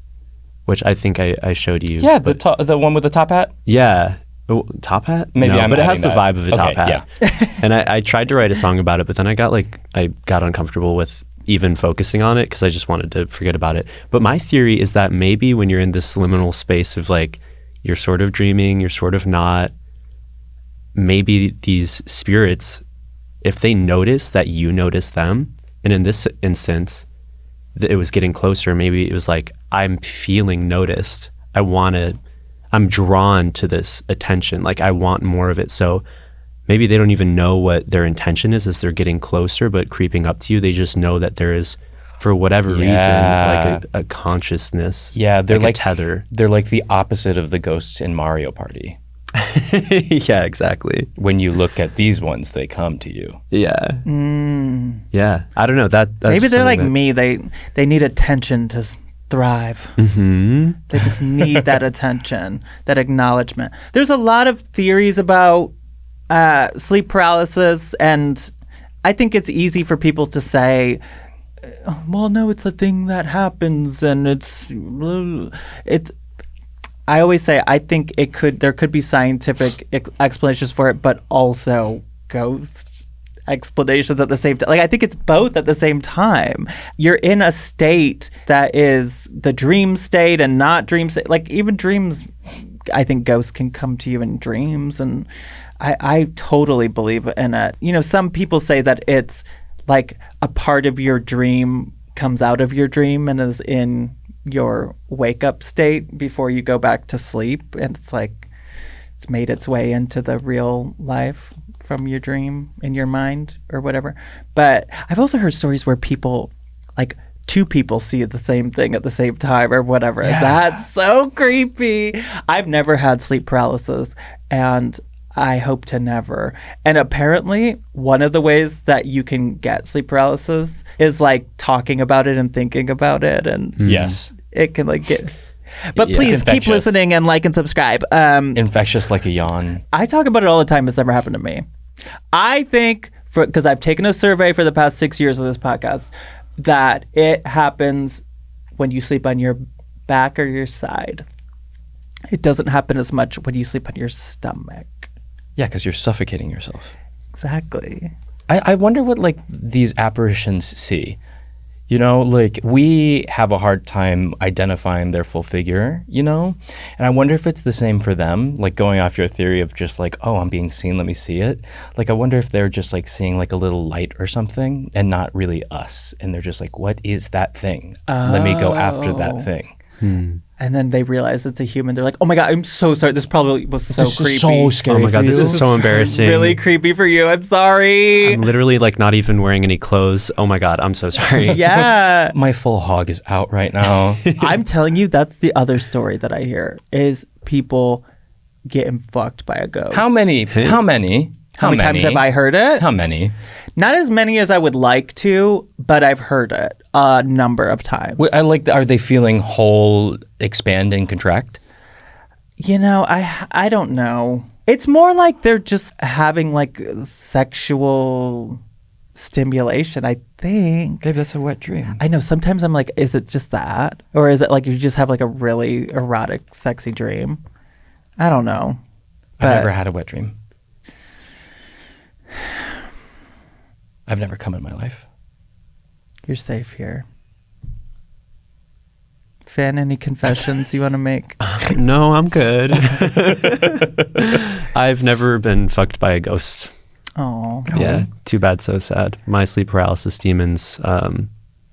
which I think I showed you. Yeah, the one with the top hat. Yeah. Oh, top hat? Maybe no, I'm but it has the adding that. vibe of a top hat. Yeah. And I tried to write a song about it, but then I got uncomfortable with even focusing on it because I just wanted to forget about it. But my theory is that maybe when you're in this liminal space of like, you're sort of dreaming, you're sort of not, maybe these spirits, if they notice that you notice them, and in this instance, it was getting closer, maybe it was like, I'm feeling noticed. I'm drawn to this attention. Like I want more of it. So maybe they don't even know what their intention is as they're getting closer, but creeping up to you, they just know that there is, for whatever reason, like a consciousness. Yeah, they're like like a tether. They're like the opposite of the ghosts in Mario Party. Yeah, exactly. When you look at these ones, they come to you. Yeah. Yeah. I don't know. That's Maybe they're like something me. They need attention to thrive. Mm-hmm. They just need that attention, that acknowledgement. There's a lot of theories about sleep paralysis, and I think it's easy for people to say, well, no, it's a thing that happens, and it's. I always say I think there could be scientific explanations for it, but also ghost explanations at the same time. Like I think it's both at the same time. You're in a state that is the dream state and not dream state. Like even dreams, I think ghosts can come to you in dreams, and I totally believe in it. You know, some people say that it's like a part of your dream comes out of your dream and is in your wake up state before you go back to sleep, and it's like it's made its way into the real life from your dream in your mind or whatever. But I've also heard stories where people, like two people, see the same thing at the same time or whatever. Yeah. That's so creepy. I've never had sleep paralysis, and I hope to never. And apparently, one of the ways that you can get sleep paralysis is like talking about it and thinking about it, and Yes. it can like get. But Yeah. please It's keep infectious. listening and like and subscribe. Infectious like a yawn. I talk about it all the time. It's never happened to me. I think, because I've taken a survey for the past 6 years of this podcast, that it happens when you sleep on your back or your side. It doesn't happen as much when you sleep on your stomach. Yeah, because you're suffocating yourself. Exactly. I wonder what like these apparitions see. You know, like we have a hard time identifying their full figure, you know? And I wonder if it's the same for them, like going off your theory of just like, oh, I'm being seen, let me see it. Like I wonder if they're just like seeing like a little light or something and not really us. And they're just like, what is that thing? Let me go after that thing. And then they realize it's a human. They're like, oh my God, I'm so sorry. This probably was so This creepy. is so scary. Oh my for God, this you. is so embarrassing. Really creepy for you. I'm sorry. I'm literally like not even wearing any clothes. Oh my God, I'm so sorry. Yeah. My full hog is out right now. I'm telling you, that's the other story that I hear is people getting fucked by a ghost. How many? How many times have I heard it? How many? Not as many as I would like to, but I've heard it a number of times. I like. Are they feeling whole, expand, and contract? You know, I don't know. It's more like they're just having like sexual stimulation, I think. Babe, that's a wet dream. I know sometimes I'm like, is it just that? Or is it like you just have like a really erotic, sexy dream? I don't know. I've But never had a wet dream. I've never come in my life. You're safe here. Finn, any confessions you want to make? No, I'm good. I've never been fucked by a ghost. Oh. Yeah, too bad, so sad. My sleep paralysis demons,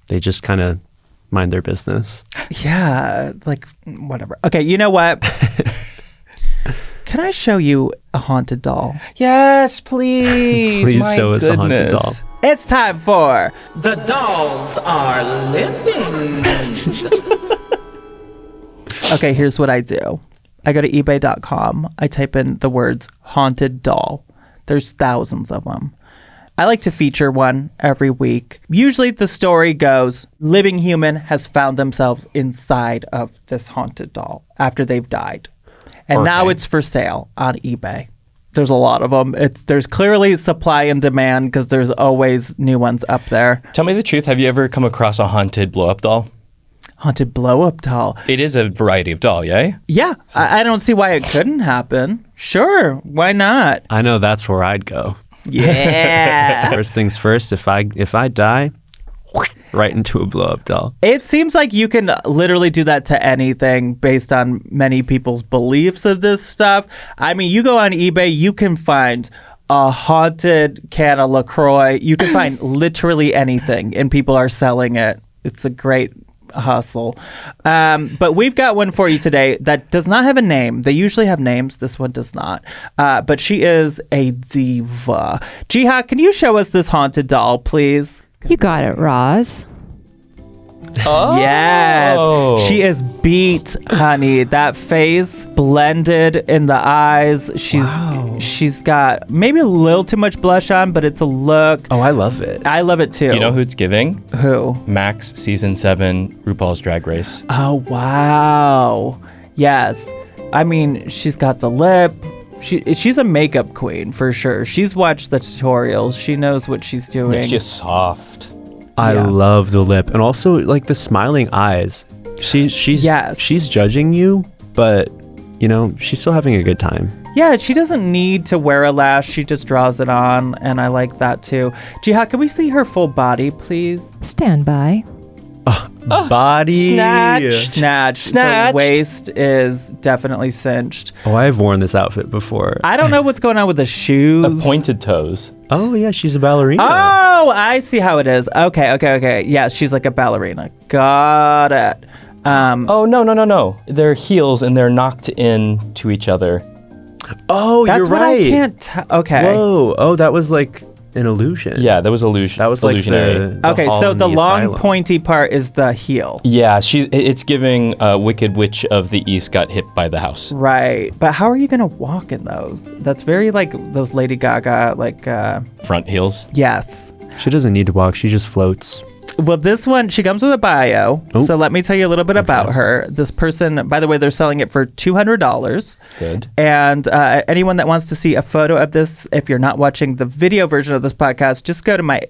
they just kind of mind their business. Yeah, like, whatever. Okay, you know what? Can I show you a haunted doll? Yes, please. Please My show us a haunted doll. It's time for The Dolls Are Living. Okay, here's what I do. I go to ebay.com. I type in the words haunted doll. There's thousands of them. I like to feature one every week. Usually the story goes, living human has found themselves inside of this haunted doll after they've died. And now it's for sale on eBay. There's a lot of them. There's clearly supply and demand because there's always new ones up there. Tell me the truth. Have you ever come across a haunted blow-up doll? Haunted blow-up doll. It is a variety of doll, yeah? Yeah, I don't see why it couldn't happen. Sure, why not? I know that's where I'd go. Yeah. First things first, if I die, right into a blow-up doll. It seems like you can literally do that to anything based on many people's beliefs of this stuff. I mean, you go on eBay, you can find a haunted can of LaCroix. You can find literally anything, and people are selling it. It's a great hustle. But we've got one for you today that does not have a name. They usually have names. This one does not. But she is a diva. Jiha, can you show us this haunted doll, please? You got it, Roz. Oh. Yes. She is beat, honey. That face blended in the eyes. She's got maybe a little too much blush on, but it's a look. Oh, I love it. I love it too. You know who it's giving? Who? Max Season 7, RuPaul's Drag Race. Oh, wow. Yes. I mean, she's got the lip. She's a makeup queen for sure. She's watched the tutorials. She knows what she's doing. It's just soft. I Yeah. love the lip, and also like the smiling eyes. She's judging you, but you know she's still having a good time. Yeah, she doesn't need to wear a lash. She just draws it on, and I like that too. Jiha, can we see her full body, please? Stand by. Body Snatch. The waist is definitely cinched. Oh, I've worn this outfit before. I don't know what's going on with the shoes. Pointed toes. Oh yeah, she's a ballerina. Oh, I see how it is. Okay. Yeah, she's like a ballerina. Got it. Oh, no. They're heels and they're knocked in to each other. Oh, That's you're what right. I can't tell. Okay. Whoa. Oh, that was like an illusion. Yeah, that was illusion. That was illusionary. like the Okay, hall so in the long asylum. pointy part is the heel. Yeah, it's giving Wicked Witch of the East got hit by the house. Right. But how are you going to walk in those? That's very like those Lady Gaga, like, Front heels. yes. She doesn't need to walk. She just floats. Well, this one, she comes with a bio. Oh. So let me tell you a little bit about her. This person, by the way, they're selling it for $200. Good. And anyone that wants to see a photo of this, if you're not watching the video version of this podcast, just go to my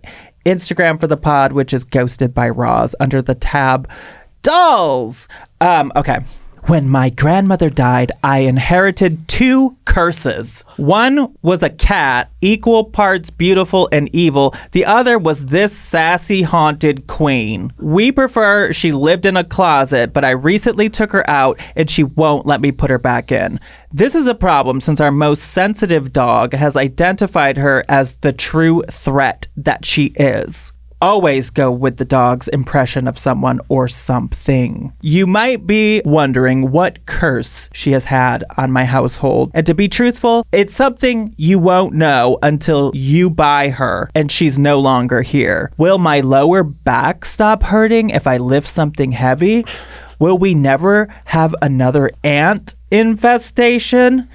Instagram for the pod, which is Ghosted by Roz, under the tab Dolls. Okay. When my grandmother died, I inherited 2 curses. One was a cat, equal parts beautiful and evil. The other was this sassy haunted queen. We prefer she lived in a closet, but I recently took her out and she won't let me put her back in. This is a problem since our most sensitive dog has identified her as the true threat that she is. Always go with the dog's impression of someone or something. You might be wondering what curse she has had on my household. And to be truthful, it's something you won't know until you buy her and she's no longer here. Will my lower back stop hurting if I lift something heavy? Will we never have another ant infestation?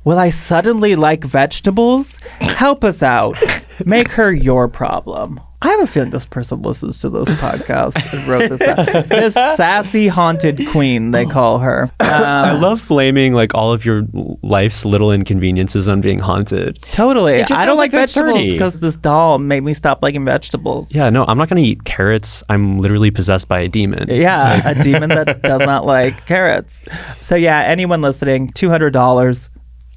Will I suddenly like vegetables? Help us out. Make her your problem. I have a feeling this person listens to those podcasts and wrote this out. This sassy haunted queen, they call her. I love blaming like all of your life's little inconveniences on being haunted. Totally. just I don't sounds like like they're vegetables 30. because this doll made me stop liking vegetables. Yeah, no, I'm not going to eat carrots. I'm literally possessed by a demon. Yeah, a demon that does not like carrots. So yeah, anyone listening, $200.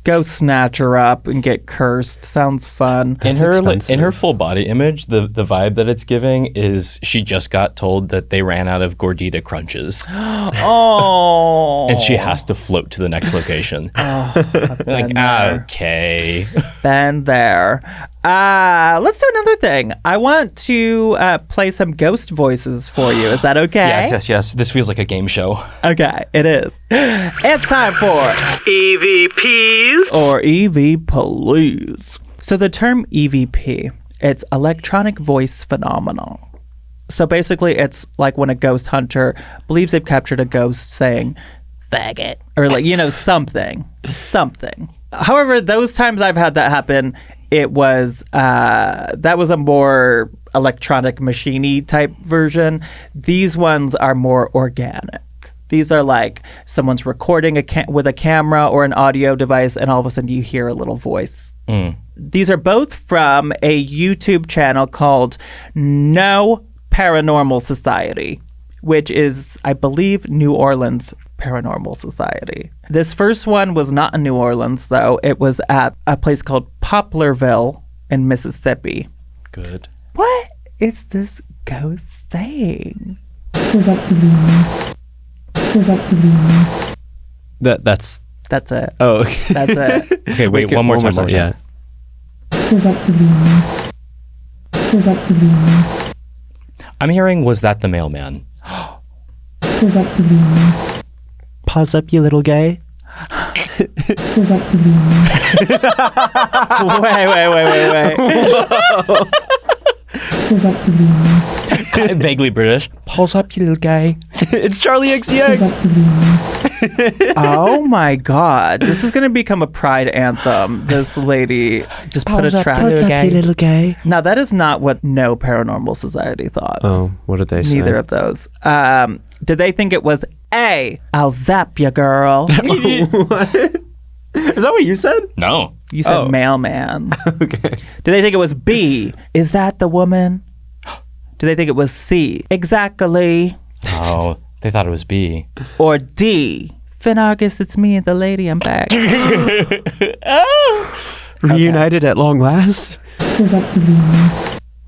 Go snatch her up and get cursed. Sounds fun. In her expensive. full body image, the vibe that it's giving is she just got told that they ran out of gordita crunches Oh. and she has to float to the next location. Like, okay. Been there. Let's do another thing. I want to play some ghost voices for you. Is that okay? Yes. This feels like a game show. Okay, it is. It's time for EVPs or EV Police. So the term EVP, it's electronic voice phenomenon. So basically it's like when a ghost hunter believes they've captured a ghost saying, faggot, or like, something. However, those times I've had that happen, it was, that was a more electronic machiney type version. These ones are more organic. These are like someone's recording with a camera or an audio device, and all of a sudden you hear a little voice. These are both from a YouTube channel called No Paranormal Society, which is, I believe, New Orleans Paranormal Society. This first one was not in New Orleans, though. It was at a place called Poplarville in Mississippi. Good. What is this ghost saying? That's That's it. oh okay. That's it. Okay, wait, one more time. Yeah. I'm hearing, was that the mailman? Pause up, you little gay. Wait. Vaguely British. Pulse up, you little guy. It's Charlie XCX. Oh my God. This is going to become a pride anthem. This lady just put a track. little gay. Now, that is not what No Paranormal Society thought. Oh, what did they say? Neither of those. Did they think it was A, I'll zap ya, girl? What? Is that what you said? No. You said Oh. mailman. Okay. Did they think it was B, is that the woman? Did they think it was C, exactly? Oh, they thought it was B. Or D, Finn Argus, it's me and the lady, I'm back. Reunited at long last.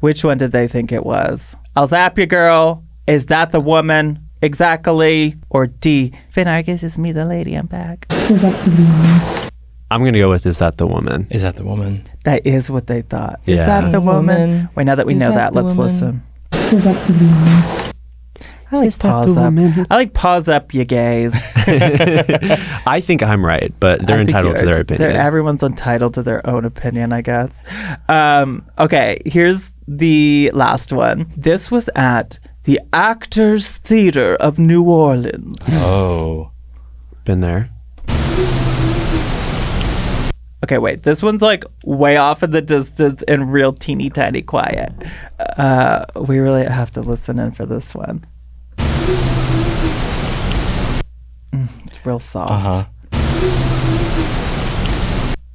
Which one did they think it was? I'll zap you, girl. Is that the woman? Exactly. Or D, Finn Argus, it's me, the lady, I'm back. I'm gonna go with is that the woman? Is that the woman? That is what they thought. Is Yeah. that the woman? Woman. Wait, now that we Is know that that, the let's woman? listen. I like Is that pause the up. woman? I like pause up, you gays. I think I'm right, but they're I think entitled to you are their too. opinion. Everyone's entitled to their own opinion, I guess. Okay, here's the last one. This was at the Actors Theater of New Orleans. Oh. Been there. Okay, wait. This one's like way off in the distance and real teeny tiny quiet. We really have to listen in for this one. It's real soft.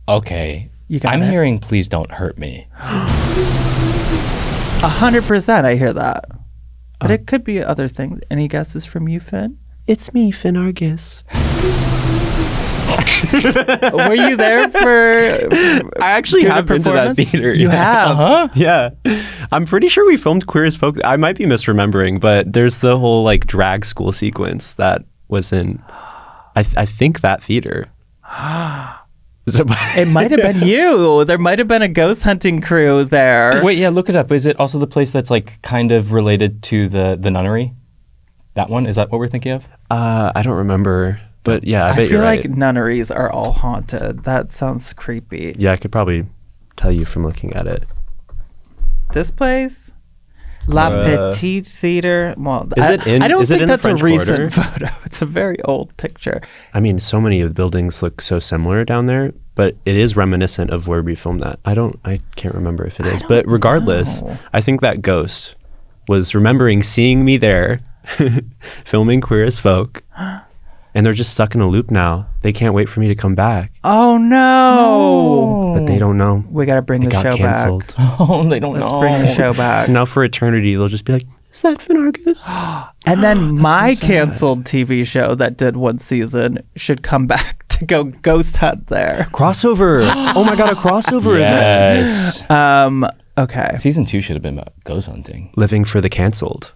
Okay. You got I'm it? hearing please don't hurt me. 100% I hear that. But it could be other things. Any guesses from you, Finn? It's me, Finn Argus. Were you there for I actually during have the been to that performance? theater. You have? Huh? Yeah. I'm pretty sure we filmed Queer as Folk. I might be misremembering, but there's the whole like drag school sequence that was in, I think that theater. So, It might have been you. There might have been a ghost hunting crew there. Wait, yeah, look it up. Is it also the place that's like kind of related to the nunnery? That one? Is that what we're thinking of? I don't remember, but yeah, I I bet feel you're right. like nunneries are all haunted. That sounds creepy. Yeah, I could probably tell you from looking at it. This place? La Uh, Petite Theater. Well, Is it in- I don't is it think in the that's a French recent Quarter? photo. It's a very old picture. I mean, so many of the buildings look so similar down there, but it is reminiscent of where we filmed that. I can't remember if it is, but regardless, know. I think that ghost was remembering seeing me there, filming Queer as Folk, and they're just stuck in a loop now. They can't wait for me to come back, Oh no! but they don't know. We gotta bring It the got show canceled. back. Oh, they don't Let's know. bring the show back. So now for eternity, they'll just be like, "Is that Finn Argus?" And then my so sad. canceled TV show that did one season should come back too. to go ghost hunt there. Crossover. Oh my God, a crossover event. Yes. Okay. Season 2 should have been about ghost hunting. Living for the canceled.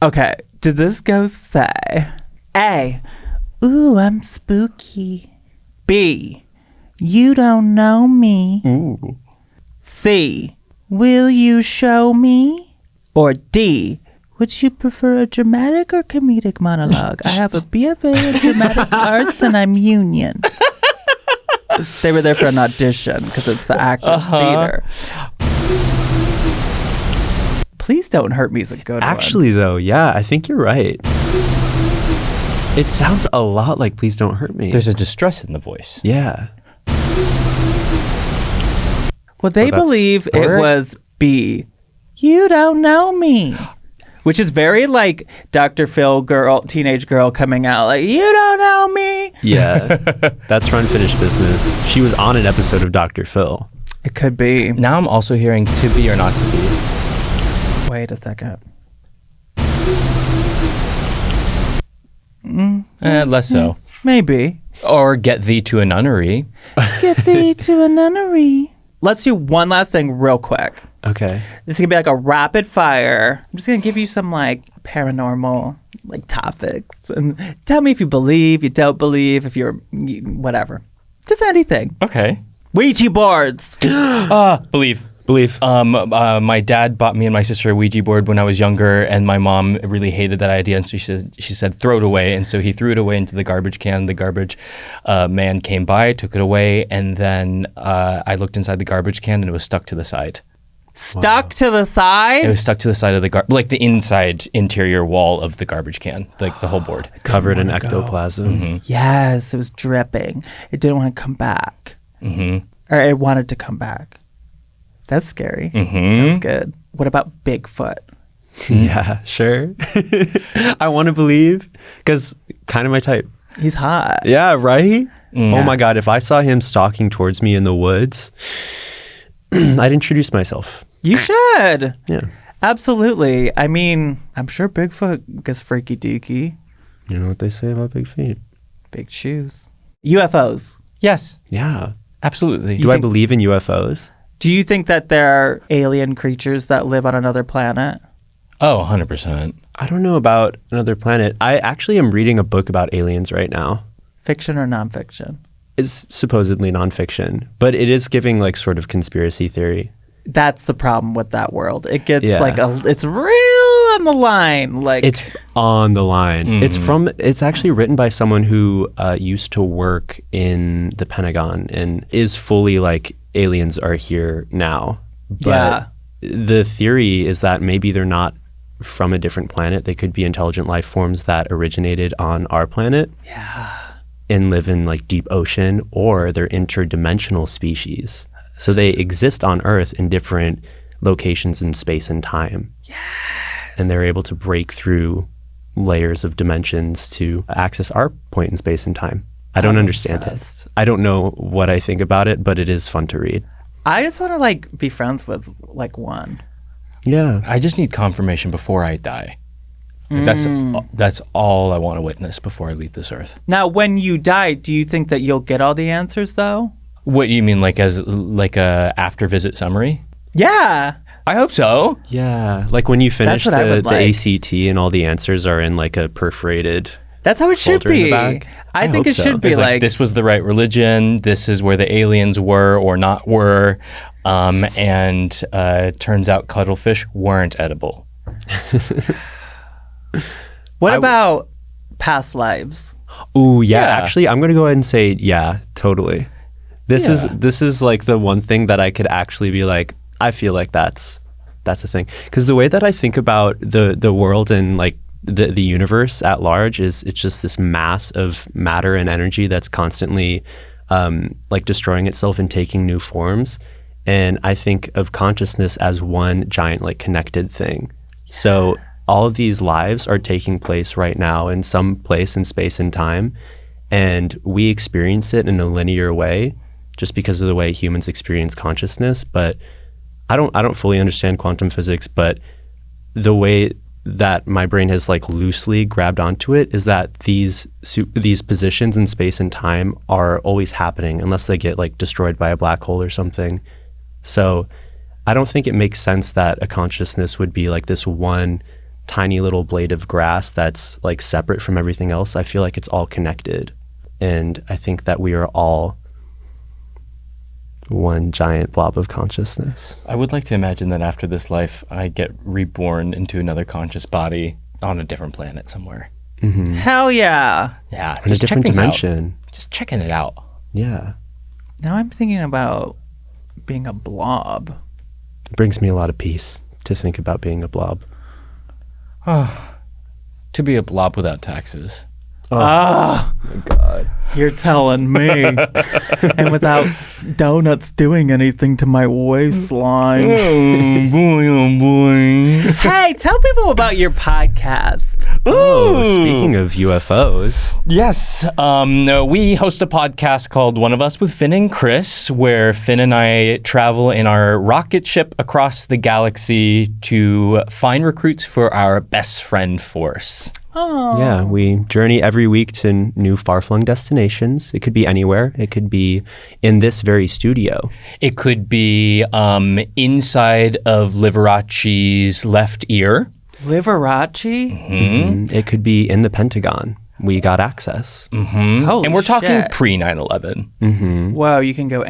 Okay. Did this ghost say A, ooh, I'm spooky. B, you don't know me. Ooh. C, will you show me? Or D, would you prefer a dramatic or comedic monologue? I have a BFA in dramatic arts and I'm union. They were there for an audition because it's the Actors Theater. Please Don't Hurt Me is a good one. Actually, though, yeah, I think you're right. It sounds a lot like Please Don't Hurt Me. There's a distress in the voice. Yeah. Well, they that's- believe it or- was B, you don't know me. Which is very like Dr. Phil girl, teenage girl coming out like, you don't know me. Yeah. That's for Unfinished Business. She was on an episode of Dr. Phil. It could be. Now I'm also hearing to be or not to be. Wait a second. Less so. Maybe. Or get thee to a nunnery. Get thee to a nunnery. Let's do one last thing real quick. Okay. This is gonna be like a rapid fire. I'm just gonna give you some like paranormal like topics and tell me if you believe, you don't believe, if you're whatever. Just anything. Okay. Ouija boards. Believe. Belief. My dad bought me and my sister a Ouija board when I was younger, and my mom really hated that idea, and so she said throw it away, and so he threw it away into the garbage can. The garbage man came by, took it away, and then I looked inside the garbage can, and it was stuck to the side. Stuck to the It side. was stuck to the side of the like the inside interior wall of the garbage can, like the whole board. Covered in ectoplasm. Yes, it was dripping. It didn't want to come back. Or it wanted to come back. That's scary. That's good. What about Bigfoot? Yeah, sure. I want to believe because kind of my type. He's hot. Yeah, right? Oh my God, if I saw him stalking towards me in the woods, I'd introduce myself. You should. Yeah. Absolutely. I mean, I'm sure Bigfoot gets freaky deaky. You know what they say about big feet? Big shoes. UFOs. Yes, Yeah. absolutely. Do I believe in UFOs? Do you think that there are alien creatures that live on another planet? Oh, 100%. I don't know about another planet. I actually am reading a book about aliens right now. Fiction or nonfiction? It's supposedly nonfiction, but it is giving like sort of conspiracy theory. That's the problem with that world. It gets Yeah. like it's real on the line. Like It's on the line. It's actually written by someone who used to work in the Pentagon and is fully like aliens are here now. But Yeah. the theory is that maybe they're not from a different planet. They could be intelligent life forms that originated on our planet. Yeah. And live in like deep ocean, or they're interdimensional species. So they exist on Earth in different locations in space and time. Yes. And they're able to break through layers of dimensions to access our point in space and time. I don't understand obsessed. it. I don't know what I think about it, but it is fun to read. I just want to like be friends with like one. Yeah. I just need confirmation before I die. Like, that's all I want to witness before I leave this earth. Now, when you die, do you think that you'll get all the answers though? What do you mean, like as like a after visit summary? Yeah. I hope so. Yeah. Like when you finish what I would the like. ACT and all the answers are in like a perforated. That's how it should Folder in the be. back? I I think hope it so. should be It's like this was the right religion. This is where the aliens were or not were, and turns out cuttlefish weren't edible. what about past lives? Ooh, yeah. Yeah. Actually, I'm going to go ahead and say, yeah, totally. This is like the one thing that I could actually be like, I feel like that's a thing. Because the way that I think about the world and like the universe at large is it's just this mass of matter and energy that's constantly like destroying itself and taking new forms. And I think of consciousness as one giant like connected thing. So all of these lives are taking place right now in some place in space and time. And we experience it in a linear way just because of the way humans experience consciousness. But I don't fully understand quantum physics, but the way that my brain has like loosely grabbed onto it is that these positions in space and time are always happening unless they get like destroyed by a black hole or something. So I don't think it makes sense that a consciousness would be like this one tiny little blade of grass that's like separate from everything else. I feel like it's all connected. And I think that we are all one giant blob of consciousness. I would like to imagine that after this life, I get reborn into another conscious body on a different planet somewhere. Hell yeah. Yeah, In a just check different things out. dimension. Just checking it out. Yeah. Now I'm thinking about being a blob. It brings me a lot of peace to think about being a blob. To be a blob without taxes. You're telling me. And without donuts doing anything to my waistline. Oh boy. Hey, tell people about your podcast. Oh, speaking of UFOs. Yes, we host a podcast called One of Us with Finn and Chris, where Finn and I travel in our rocket ship across the galaxy to find recruits for our best friend force. Yeah, we journey every week to new far-flung destinations. It could be anywhere. It could be in this very studio. It could be inside of Liberace's left ear. Liberace? It could be in the Pentagon. We got access. Holy And we're talking shit. pre-9/11. Whoa, you can go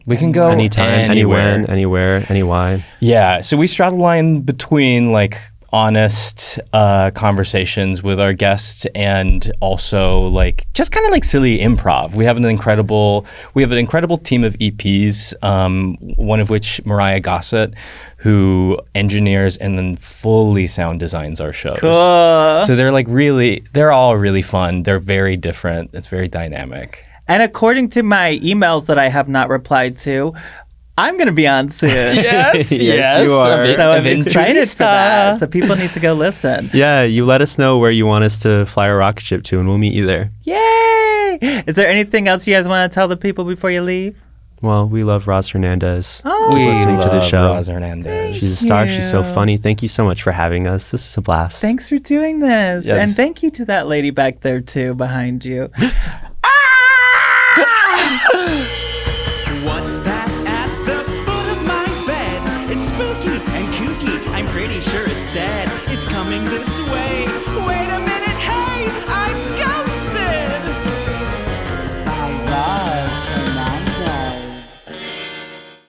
We can go Anytime, anywhere. anywhere, anywhy. Yeah, so we straddle the line between like honest conversations with our guests and also like just kind of like silly improv. We have an incredible team of EPs, one of which Mariah Gossett, who engineers and then fully sound designs our shows. Cool. So they're all really fun. They're very different. It's very dynamic. And according to my emails that I have not replied to, I'm going to be on soon. Yes, Yes, you are. So I'm excited for that. So people need to go listen. Yeah, you let us know where you want us to fly our rocket ship to, and we'll meet you there. Yay! Is there anything else you guys want to tell the people before you leave? Well, we love Roz Hernandez. Oh. Keep listening to the love show. Roz Hernandez. She's a star. She's so you. funny. Thank you so much for having us. This is a blast. Thanks for doing this. Yes. And thank you to that lady back there, too, behind you.